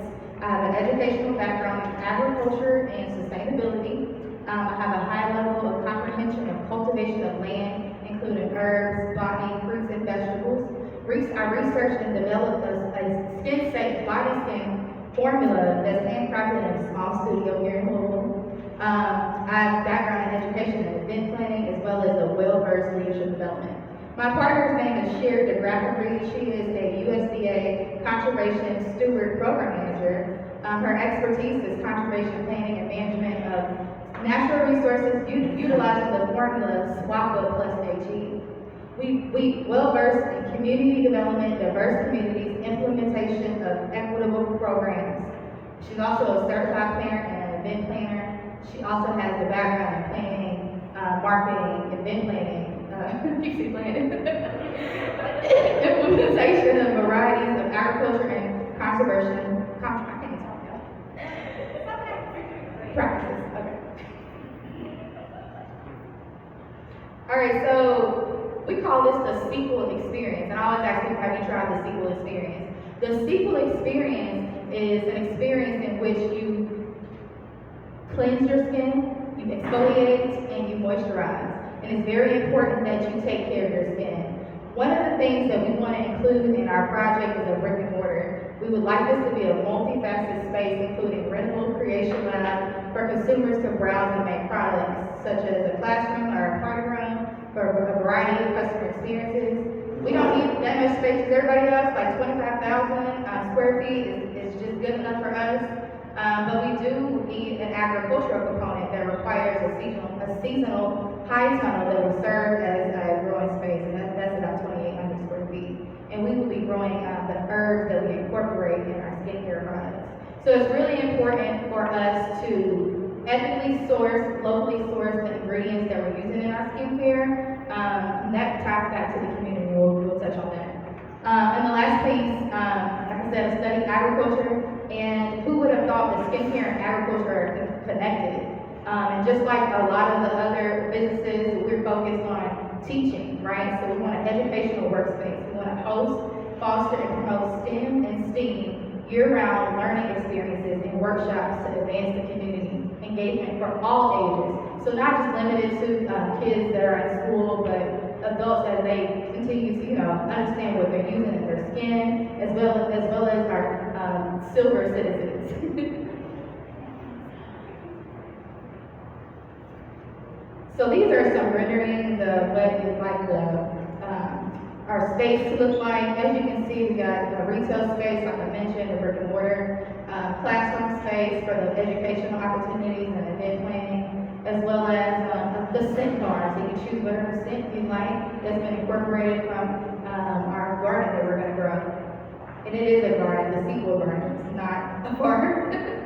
I have an educational background in agriculture and sustainability. I have a high level of comprehension of cultivation of land, including herbs, botany, fruits, and vegetables. I researched and developed a skin-safe body skin formula that's handcrafted in a small studio here in Louisville. I have background in education and event planning, as well as a well-versed leadership development. My partner's name is Sherry DeGraffery. She is a USDA Conservation Steward Program Manager. Her expertise is conservation planning and management of natural resources utilizing the formula SWAPA plus AG. We well versed in community development, diverse communities, implementation of equitable programs. She's also a certified planner and an event planner. She also has the background in planning, marketing, event planning, you see planning, implementation of varieties of agriculture and conservation, I can't even talk now. Practices, okay. All right, so we call this the sequel experience, and I always ask people, have you tried the sequel experience? The sequel experience is an experience in which you cleanse your skin, you exfoliate, and you moisturize. And it's very important that you take care of your skin. One of the things that we want to include in our project is a brick and mortar. We would like this to be a multifaceted space, including rentable creation lab for consumers to browse and make products, such as a classroom or a party room for a variety of customer experiences. We don't need that much space as everybody else, like 25,000 square feet is just good enough for us. But we do need an agricultural component that requires a seasonal high tunnel that will serve as a growing space, and that's about 2,800 square feet. And we will be growing the herbs that we incorporate in our skincare products. So it's really important for us to ethically source, locally source the ingredients that we're using in our skincare. And that ties back to the community. We'll touch on that. And the last piece, like I said, I studied agriculture, and who would have thought that skincare and agriculture are connected? And just like a lot of the other businesses, we're focused on teaching, right? So we want an educational workspace. We want to host, foster, and promote STEM and STEAM year-round learning experiences and workshops to advance the community engagement for all ages. So not just limited to kids that are in school, but adults as they continue to, understand what they're using in their skin, as well as our silver citizens. So these are some renderings of what you'd like our space to look like. As you can see, we got a retail space, like I mentioned, a brick and mortar, classroom space for the educational opportunities and event planning, as well as the scent bar, so you can choose whatever scent you like that's been incorporated from our garden that we're going to grow. And it is a garden, the sequel garden, it's not a farm.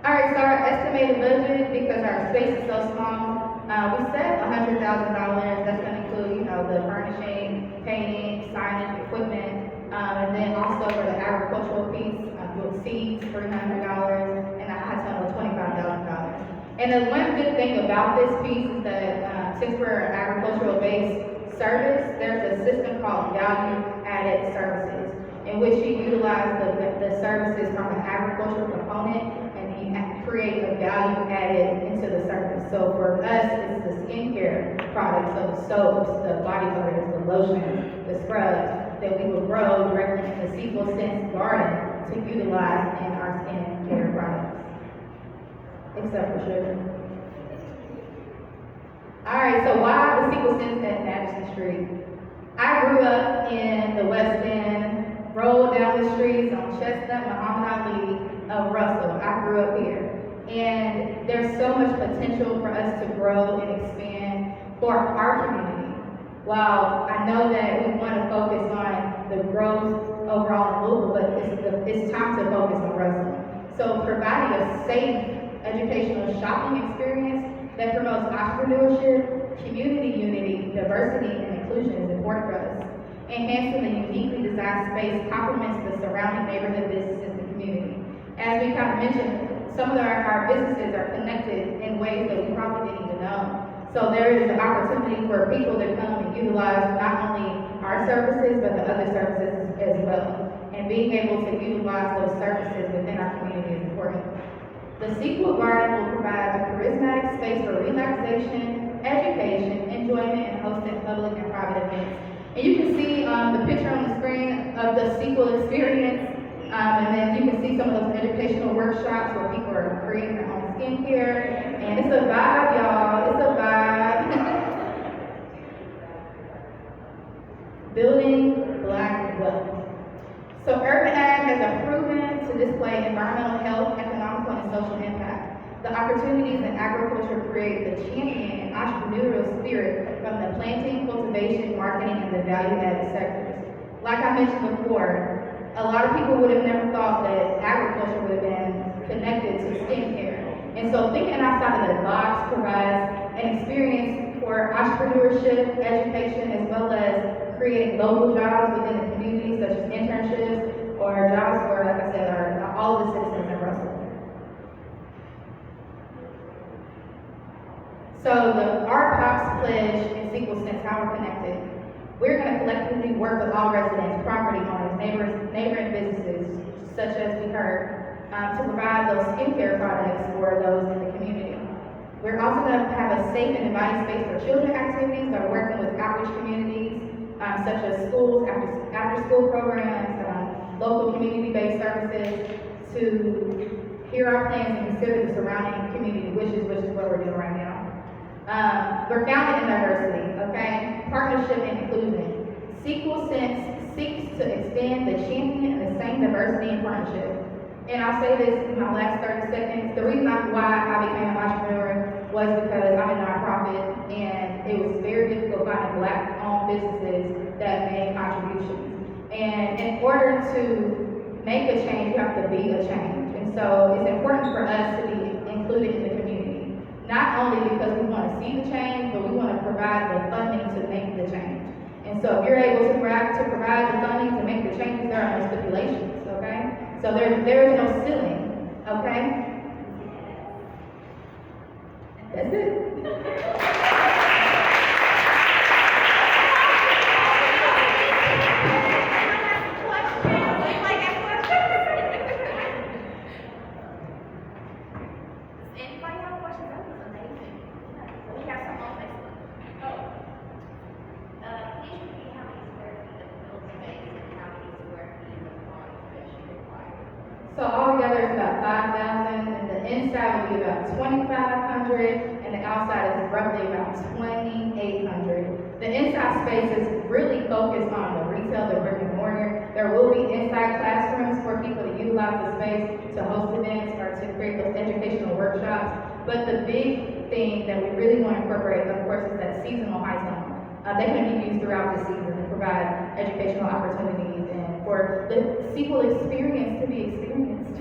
All right, so our estimated budget, because our space is so small, we set $100,000. That's going to include, the furnishing, painting, signage, equipment, and then also for the agricultural piece, with seeds, $300, and a high tunnel, $25,000. And the one good thing about this piece is that since we're an agricultural-based service, there's a system called value-added services, in which you utilize the services from an agricultural component create a value added into the service. So for us, it's the skincare products, so the soaps, the body butters, the lotions, the scrubs that we will grow directly in the Sequel Sense garden to utilize in our skincare products, except for sugar. All right, so why the Sequel Sense at Madison Street? I grew up in the West End, rolled down the streets on Chestnut, Muhammad Ali, of Russell. I grew up here. And there's so much potential for us to grow and expand for our community. While I know that we want to focus on the growth overall in Louisville, but it's time to focus on Russell. So providing a safe educational shopping experience that promotes entrepreneurship, community unity, diversity, and inclusion is important for us. Enhancing the uniquely designed space complements the surrounding neighborhood businesses and community. As we kind of mentioned, some of our businesses are connected in ways that we probably didn't even know. So there is an opportunity for people to come and utilize not only our services, but the other services as well. And being able to utilize those services within our community is important. The Sequel Garden will provide a charismatic space for relaxation, education, enjoyment, and hosting public and private events. And you can see the picture on the screen of the Sequel experience. And then you can see some of those educational workshops where people are creating their own skincare. And it's a vibe, y'all. It's a vibe. Building Black wealth. So urban ag has a proven to display environmental health, economical, and social impact. The opportunities in agriculture create the champion and entrepreneurial spirit from the planting, cultivation, marketing, and the value-added sectors. Like I mentioned before, a lot of people would have never thought that agriculture would have been connected to skincare. And so thinking outside of the box provides an experience for entrepreneurship, education, as well as creating local jobs within the community, such as internships or jobs for, like I said, are all of the citizens in Russell. So the Our Pops Pledge and Sequel Sense, how we're connected. We're going to collectively work with all residents, property owners, neighboring businesses, such as we heard, to provide those skincare products for those in the community. We're also going to have a safe and inviting space for children activities by working with outreach communities, such as schools, after-school programs, local community-based services, to hear our plans and consider the surrounding community wishes, which is what we're doing right now. We're founded in diversity, okay? Partnership and inclusion. Sequel Sense seeks to extend the champion and the same diversity and partnership. And I'll say this in my last 30 seconds. The reason why I became an entrepreneur was because I'm a nonprofit, and it was very difficult finding Black-owned businesses that made contributions. And in order to make a change, you have to be a change. And so it's important for us to be included in the community. Not only because we want to see the change, but we want to provide the funding to make the change. And so if you're able to provide the funding to make the changes, there are no stipulations, okay? So there is no ceiling, okay? That's it. Anybody have questions? That was amazing. We have some on Facebook. Please repeat how many square feet of built space and how many square feet of lawn space you require. So altogether it's about 5,000, and the inside will be about 2,500, and the outside is roughly about 2,800. The inside space is really focused on the retail, the brick and mortar. There will be inside classrooms for people to utilize the space to host events or to create those educational workshops. But the big thing that we really want to incorporate, of course, is that seasonal high zone. They can be used throughout the season to provide educational opportunities and for the sequel experience to be experienced.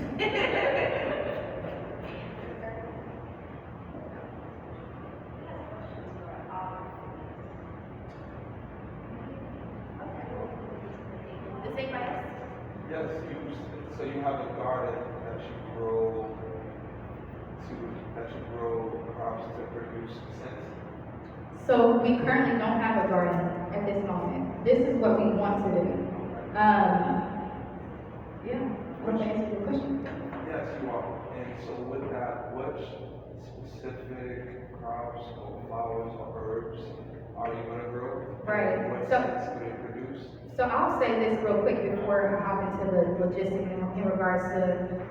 Does anybody else? Yes, so you have a garden that you grow crops to produce scents. So we currently don't have a garden at this moment. This is what we want to do. Yeah, want to answer your question? Yes, you are. And so with that, what specific crops or flowers or herbs are you going to grow? Right. And what So- scents do they produce? So I'll say this real quick before I hop into the logistics in regards to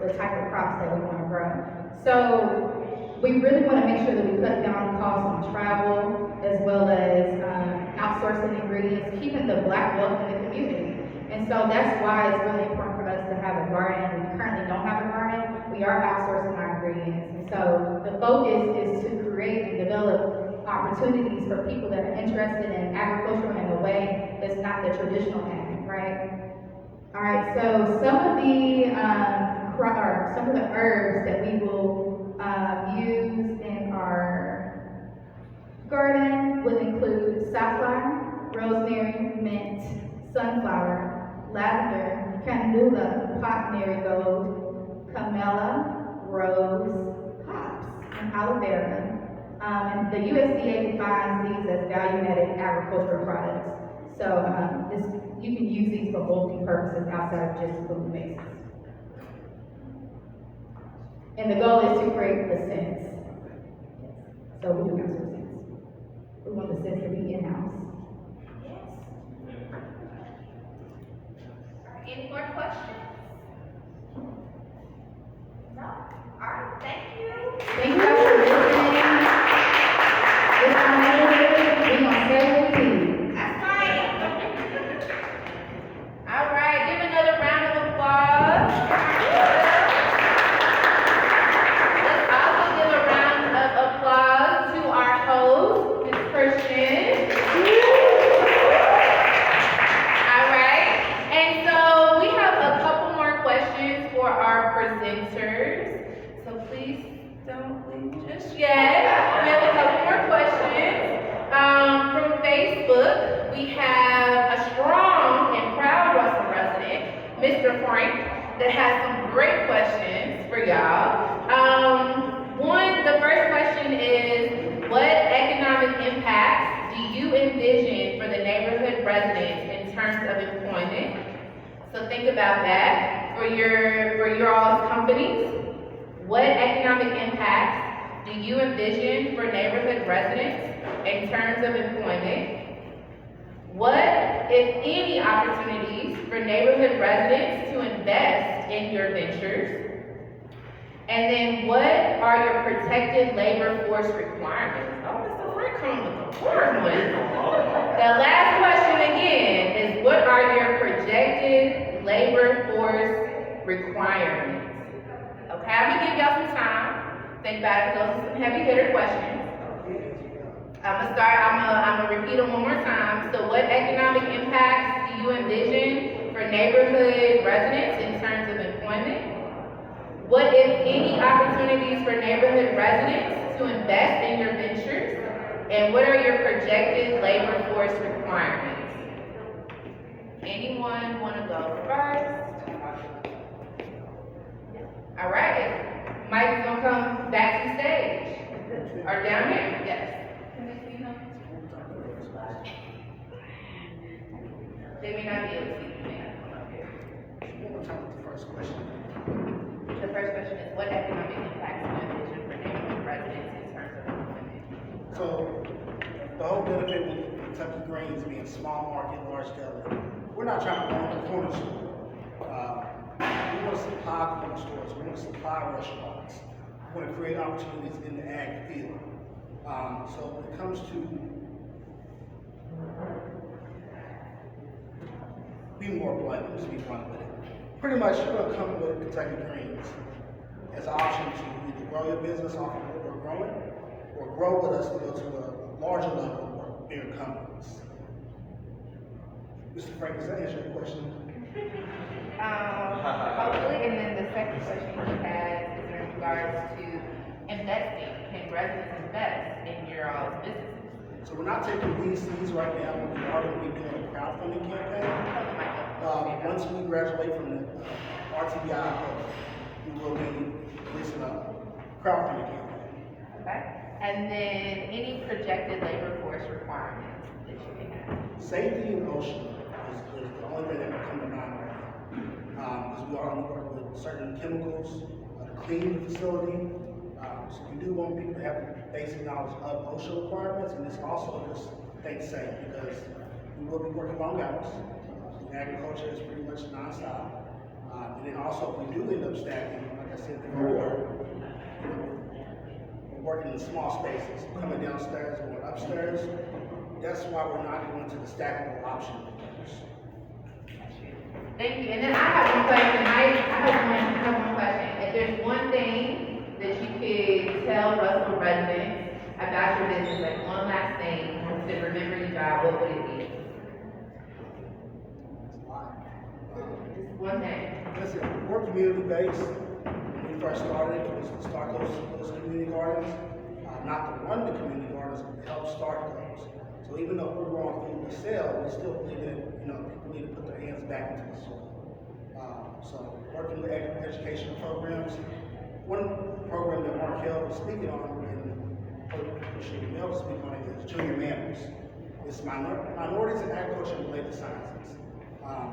the type of crops that we want to grow. So we really want to make sure that we cut down costs on travel as well as outsourcing ingredients, keeping the Black wealth in the community. And so that's why it's really important for us to have a garden. We currently don't have a garden. We are outsourcing our ingredients. And so the focus is to create and develop opportunities for people that are interested in agriculture in a way that's not the traditional ag, right? All right, so some of the herbs that we will use in our garden would include safflower, rosemary, mint, sunflower, lavender, candula, pot marigold, camellia, rose, hops, and aloe vera. And the USDA defines these as value-added agricultural products. So you can use these for bulky purposes outside of just food bases. And the goal is to create the scents. So we do have some scents. We want the scents to be in-house. Any more questions? No? All right, thank you. Thank you guys for listening. If I'm not we're gonna say what we need. That's right. All right, give another round of Don't leave just yet. We have a couple more questions. From Facebook, we have a strong and proud Russell resident, Mr. Frank, that has some great questions for y'all. The first question is, what economic impacts do you envision for the neighborhood residents in terms of employment? So think about that for your all's companies. What economic impacts do you envision for neighborhood residents in terms of employment? What, if any, opportunities for neighborhood residents to invest in your ventures? And then what are your protected labor force requirements? Oh, Mr. Frank coming with a hard one. The last question again is, what are your projected labor force requirements? Okay, I'm gonna give y'all some time. Think about it, those are some heavy hitter questions. I'm gonna repeat them one more time. So what economic impacts do you envision for neighborhood residents in terms of employment? What, if any, opportunities for neighborhood residents to invest in your ventures? And what are your projected labor force requirements? Anyone want to go first? All right, Mike's gonna come back to the stage. Or down here, yes. Can they see him? They may not be able to see you, they have to come up here. One more time with the first question. The first question is, what economic impacts do you envision for neighborhood residents in terms of employment? So, the whole benefit with Kentucky Greens being small market, large scale, we're not trying to own a corner store. We want to supply corner stores, we want to supply restaurants, we want to create opportunities in the ag field. So when it comes to be more blunt, just be blunt with it. Pretty much you're going to come with Kentucky Greens as an option to either grow your business off of what we're growing, or grow with us to go to a larger level or bigger companies. Mr. Frank, does that answer your question? Hopefully, and then the second question he has is in regards to investing. Can residents invest in your all's businesses? So we're not taking VCs right now, but we are going to be doing a crowdfunding campaign. Once we graduate from the RTI, we will be releasing a crowdfunding campaign. Okay. And then any projected labor force requirements that you may have? Safety and OSHA is the only thing that will come to mind right now. Because we are working with certain chemicals to clean the facility. So we do want people to have basic knowledge of OSHA requirements, and this also just stay safe because we will be working long hours. Agriculture is pretty much non-stop. And then also, if we do end up stacking, like I said before, we're working in small spaces, coming downstairs, going upstairs. That's why we're not going to the stackable option. Thank you. And then I have one question. I have one question. If there's one thing that you could tell Russell residents about your business, like one last thing to remember you by, what would it be? Just one thing. Listen, we're community-based. When we first started, it was to start those community gardens, not to run the community gardens, but to help start those. So even though we're growing food to sell, we still believe that people need to put their hands back into the soil. So working with educational programs. One program that Markel was speaking on, and Mel was speaking on it, is Junior Manners. It's minorities in agriculture and related sciences.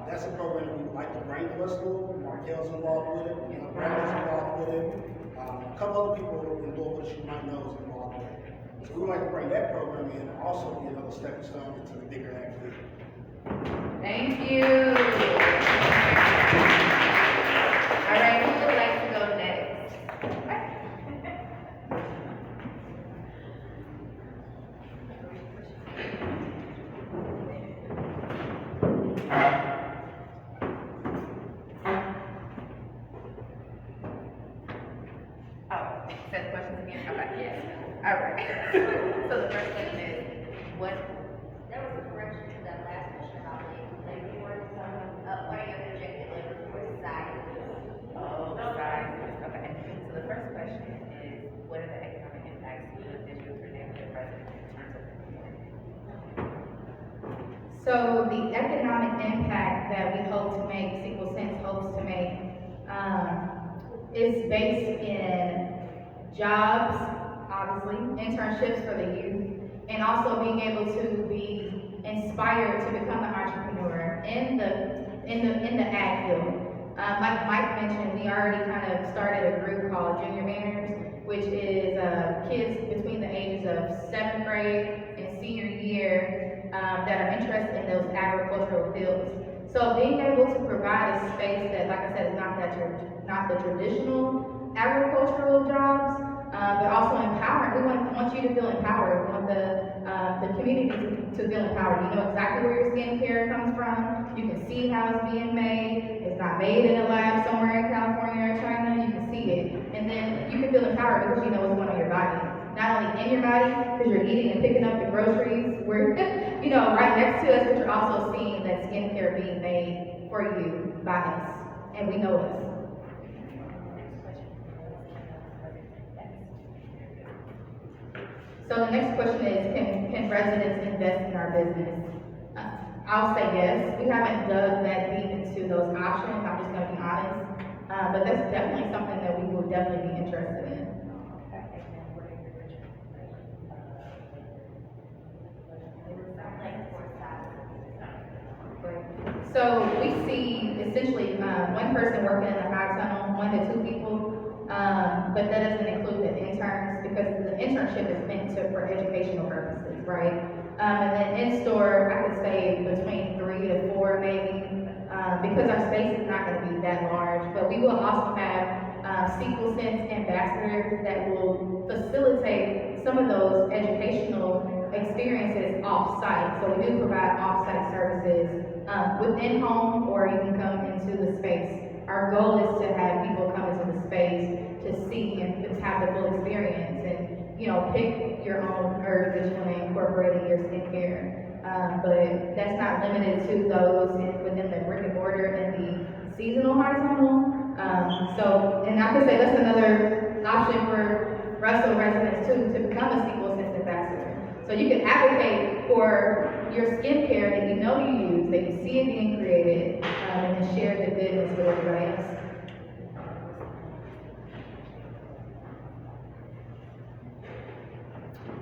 That's a program that we would like to bring to Louisville. Markel's involved with it, Brandon's involved with it. A couple other people in Louisville that you might know is involved with it. So we would like to bring that program in and also be another stepping stone into the bigger ag field. Thank you. All right, who would like to go next? Oh, set the questions again? Okay. Yes. All right. So the first question is, what? There was a correction to that last question about labor force. So the economic impact that we hope to make, Sequel Sense hopes to make, is based in jobs, obviously, internships for the youth, and also being able to be inspired to become an entrepreneur in the ag field. Like Mike mentioned, we already kind of started a group called Junior Manners, which is kids between the ages of 7th grade and senior year that are interested in those agricultural fields. So being able to provide a space that, like I said, is not the traditional agricultural jobs, but also empowering. We want you to feel empowered. We want the community to feel empowered. You know exactly where your skincare comes from. You can see how it's being made. It's not made in a lab somewhere in California or China. You can see it. And then you can feel empowered because you know what's going on in your body. Not only in your body, because you're eating and picking up the groceries, we're, you know, right next to us, but you're also seeing that skincare being made for you by us. And we know us. So the next question is, can residents invest in our business? I'll say yes. We haven't dug that deep into those options, I'm just gonna be honest. But that's definitely something that we will definitely be interested in. So we see essentially one person working in a high tunnel, 1 to 2 people, but that doesn't include the interns because the internship is meant for educational purposes, right? And then in store, I could say between 3 to 4 maybe, because our space is not going to be that large. But we will also have Sequel Sense ambassadors that will facilitate some of those educational experiences off-site. So we do provide off-site services within home, or you can come into the space. Our goal is to have people come into the space to see and to have the full experience and, you know, pick your own herbs that you want to incorporate in your skincare. But that's not limited to those within the brick and mortar and the seasonal high tunnel. So, and I could say that's another option for Russell residents too, to become a Sequel Sense ambassador. So you can advocate for your skincare that you know you use, that you see it being created, and then share the goodness with everybody else.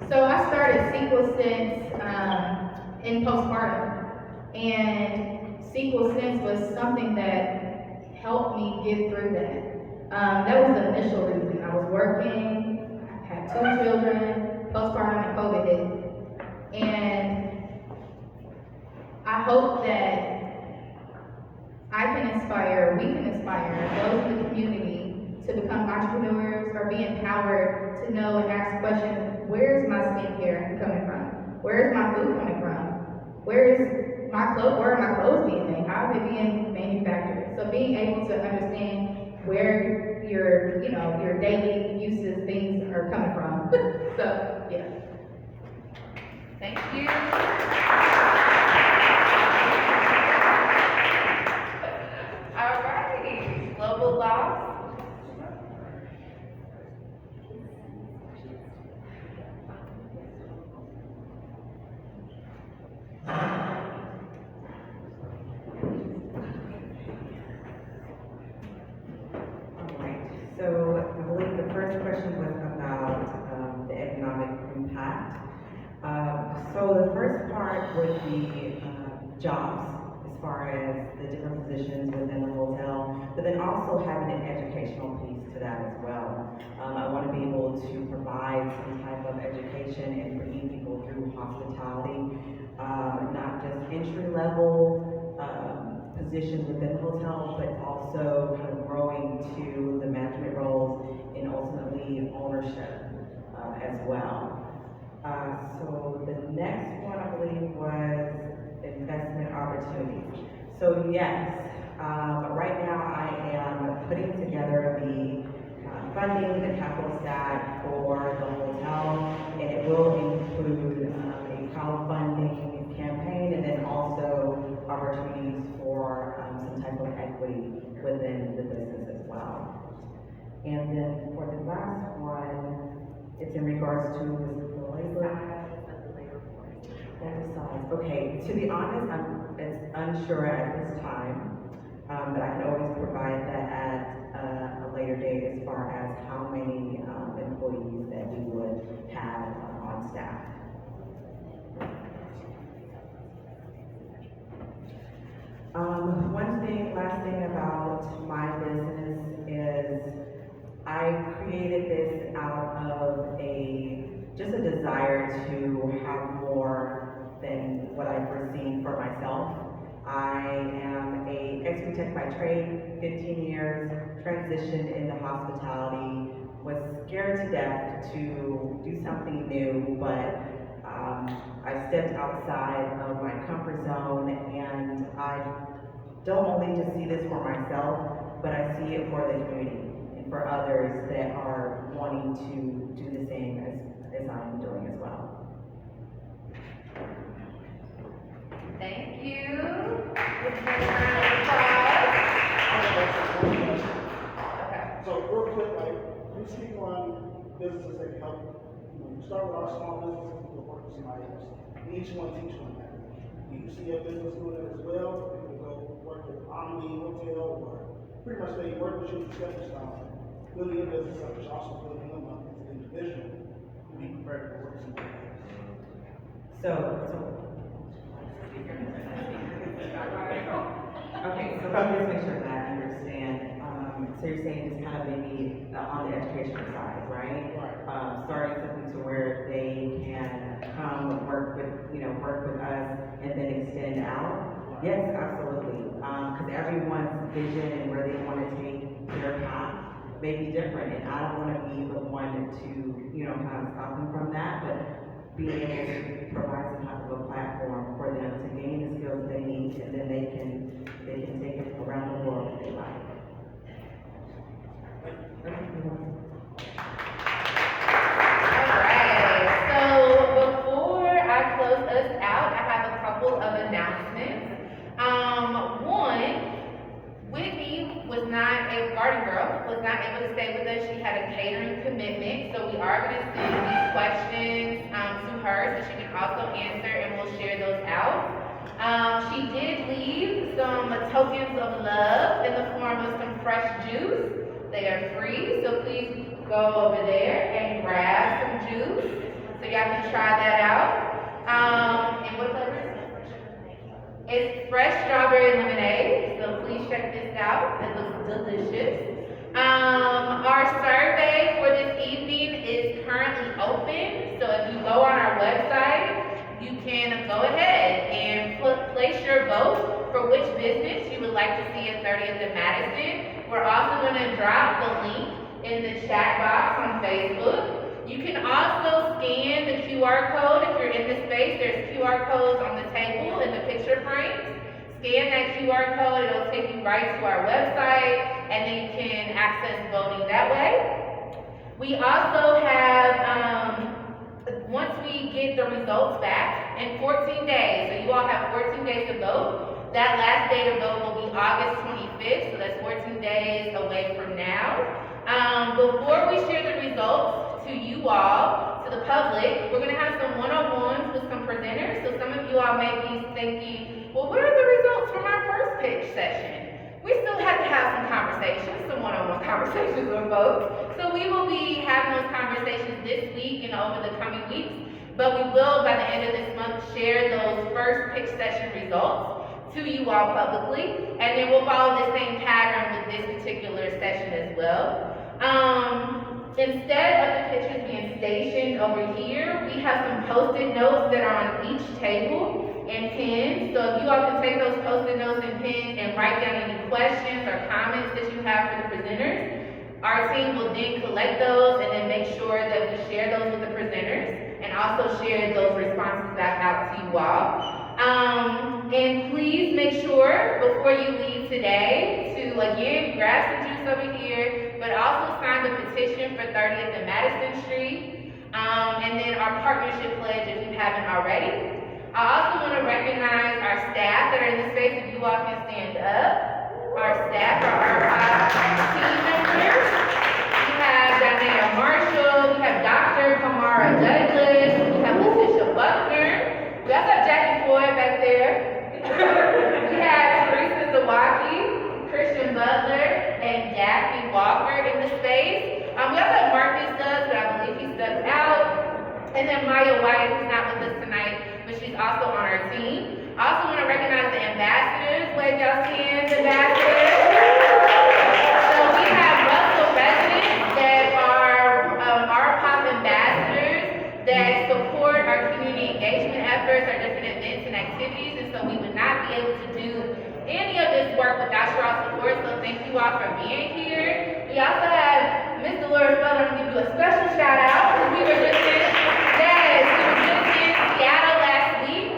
So I started Sequel Sense in postpartum, and Sequel Sense was something that helped me get through that. That was the initial reason. I was working, I had 2 children, postpartum and COVID hit, and I hope that I can inspire, we can inspire those in the community to become entrepreneurs or be empowered to know and ask questions. Where's my skincare coming from? Where's my food coming from? Where are my clothes being made? How are they being manufactured? So being able to understand where your daily uses things are coming from. So yeah. Thank you. All right, global law. So I believe the first question was about the economic impact. So the first part would be jobs, as far as the different positions within the hotel, but then also having an educational piece to that as well. I want to be able to provide some type of education and bring people through hospitality, not just entry-level positions within the hotel, but also kind of growing to the management roles and ultimately ownership as well. So the next one I believe was investment opportunities. So yes, right now I am putting together the funding, the capital stack for the hotel, and it will include a crowdfunding campaign and then also opportunities for some type of equity within the business as well. And then for the last one, it's in regards to the labor. Okay, to be honest, I'm as unsure at this time, but I can always provide that at a later date as far as how many employees that we would have on staff. Last thing about my business is I created this out of just a desire to have more than what I foreseen for myself. I am a expert tech by trade, 15 years, transitioned into hospitality, was scared to death to do something new, but I stepped outside of my comfort zone, and I don't only just see this for myself, but I see it for the community and for others that are wanting to do the same as I'm doing as well. Thank you. Give me a round of applause. Okay. So real quick, like, we speak on businesses that can help. You start with our small businesses, you can work with somebody else. Each one teach one that. You see a business doing it as well, you can go work with Omni Hotel, or pretty much they work with you to set your style. Building a business up, but also building them up as an individual, and be prepared to work with somebody else. Okay, so let me just make sure that I understand. So you're saying it's kind of maybe on the educational side, right? Right. Starting something to where they can come work with us and then extend out? Yes, absolutely. Because everyone's vision and where they want to take their path may be different, and I don't want to be the one to, kind of stop them from that, but being able to provide some type of a platform for them to gain the skills they need, and then they can take it around the world if they like. Alright, so before I close us out, I have a couple of announcements. One, Whitney Garden Girl, was not able to stay with us. She had a catering commitment, so we are going to send these questions to her so she can also answer, and we'll share those out. She did leave some tokens of love in the form of some fresh juice. They are free, so please go over there and grab some juice so y'all can try that out. And what flavor is it? It's fresh strawberry lemonade, so please check this out. It looks delicious. Our survey for this evening is currently open, so if you go on our website, you can go ahead and place your vote for which business you would like to see at 30th and Madison. We're also going to drop the link in the chat box on Facebook. You can also scan the QR code if you're in the space. There's QR codes on the table in the picture frames. Scan that QR code, it'll take you right to our website, and then you can access voting that way. We also have, once we get the results back in 14 days, so you all have 14 days to vote. That last day to vote will be August 25th, so that's 14 days away from now. Before we share the results to you all, to the public, we're gonna have some one-on-ones with some presenters. So some of you all may be thinking, well, what are the results from our first pitch session? We still have to have some conversations, some one-on-one conversations with folks. So we will be having those conversations this week and over the coming weeks. But we will, by the end of this month, share those first pitch session results to you all publicly. And then we'll follow the same pattern with this particular session as well. Instead of the pictures being stationed over here, we have some post-it notes that are on each table and pens. So if you all can take those post-it notes and pens and write down any questions or comments that you have for the presenters, our team will then collect those and then make sure that we share those with the presenters and also share those responses back out to you all. And please make sure before you leave today to, again, grab some juice over here, but also sign the petition for 30th and Madison Street, and then our partnership pledge if you haven't already. I also want to recognize our staff that are in the space. If you all can stand up. Our staff are our 5 team members. We have Danielle Marshall, we have Dr. Kamara Douglas, we have Letitia Buckner, we also have Daphne Walker in the space. We also have Marcus Does, but I believe he stepped out. And then Maya White, who's not with us tonight, but she's also on our team. I also want to recognize the ambassadors. Wave y'all hands, ambassadors. So we have Russell residents that are our pop ambassadors that support our community engagement efforts, our different events and activities, and so we would not be able to do any of this work without your all support, so thank you all for being here. We also have Ms. Dolores Butler. I'm going to give you a special shout out, because we were just in Seattle last week.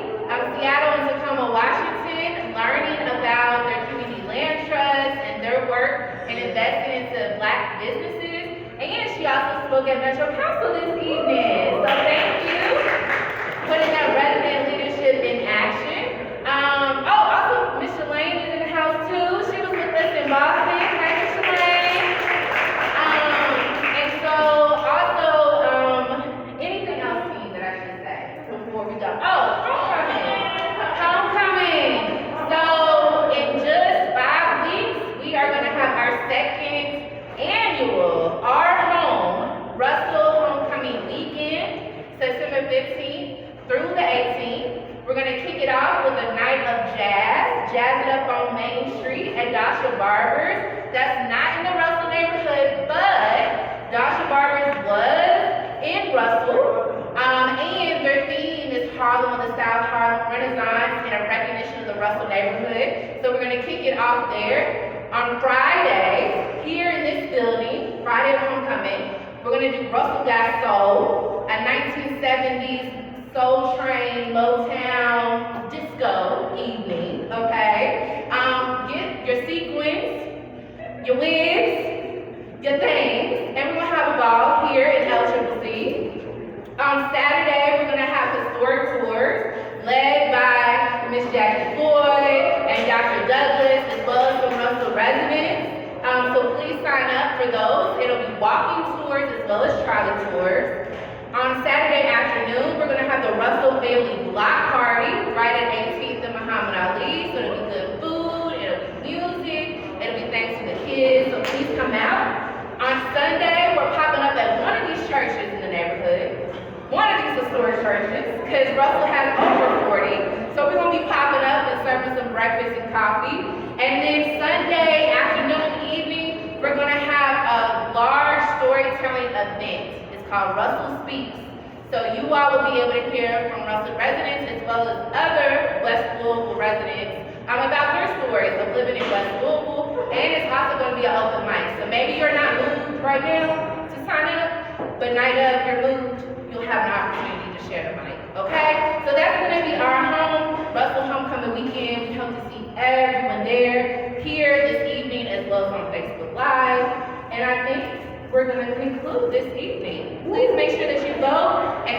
Seattle and Tacoma, Washington, learning about their community land trust and their work and investing into Black businesses. And she also spoke at Metro Council this evening, so thank you. Putting that resident leadership in action. Also, Miss Shalane is in the house too. She was with us in Boston. Hi, Miss Shalane. And so, also, anything else, Steve, that I should say before we go? Oh, homecoming. So, in just 5 weeks, we are going to have our second annual Our Home Russell Homecoming Weekend, September 15th through the 18th. We're going to kick it off with a night of jazz it up on Main Street at Dasha Barber's. That's not in the Russell neighborhood, but Dasha Barber's was in Russell. And their theme is Harlem on the South, Harlem Renaissance, in a recognition of the Russell neighborhood. So we're going to kick it off there. On Friday, here in this building, Friday of Homecoming, we're going to do Russell Got Soul, a 1970s Soul Train, Motown, disco evening, okay? Get your sequins, your wigs, your things, and we're gonna have a ball here in LCCC. On Saturday, we're gonna have historic tours led by Miss Jackie Floyd and Dr. Douglas, as well as some Russell residents. So please sign up for those. It'll be walking tours as well as trolley tours. On Saturday afternoon, we're going to have the Russell Family Block Party right at 18th and Muhammad Ali. So it'll be good food, it'll be music, it'll be thanks to the kids, so please come out. On Sunday, we're popping up at one of these churches in the neighborhood, one of these historic churches, because Russell has over 40. So we're going to be popping up and serving some breakfast and coffee. And then Sunday afternoon, evening, we're going to have a large storytelling event. Called Russell Speaks. So you all will be able to hear from Russell residents as well as other West Louisville residents about their stories of living in West Louisville, and it's also going to be an open mic. So maybe you're not moved right now to sign up, but night of you're moved, you'll have an opportunity to share the mic, okay? So that's going to be our Russell Homecoming Weekend. We hope to see everyone there here this evening as well as on Facebook Live, and I think we're going to conclude this evening. Please make sure that you vote and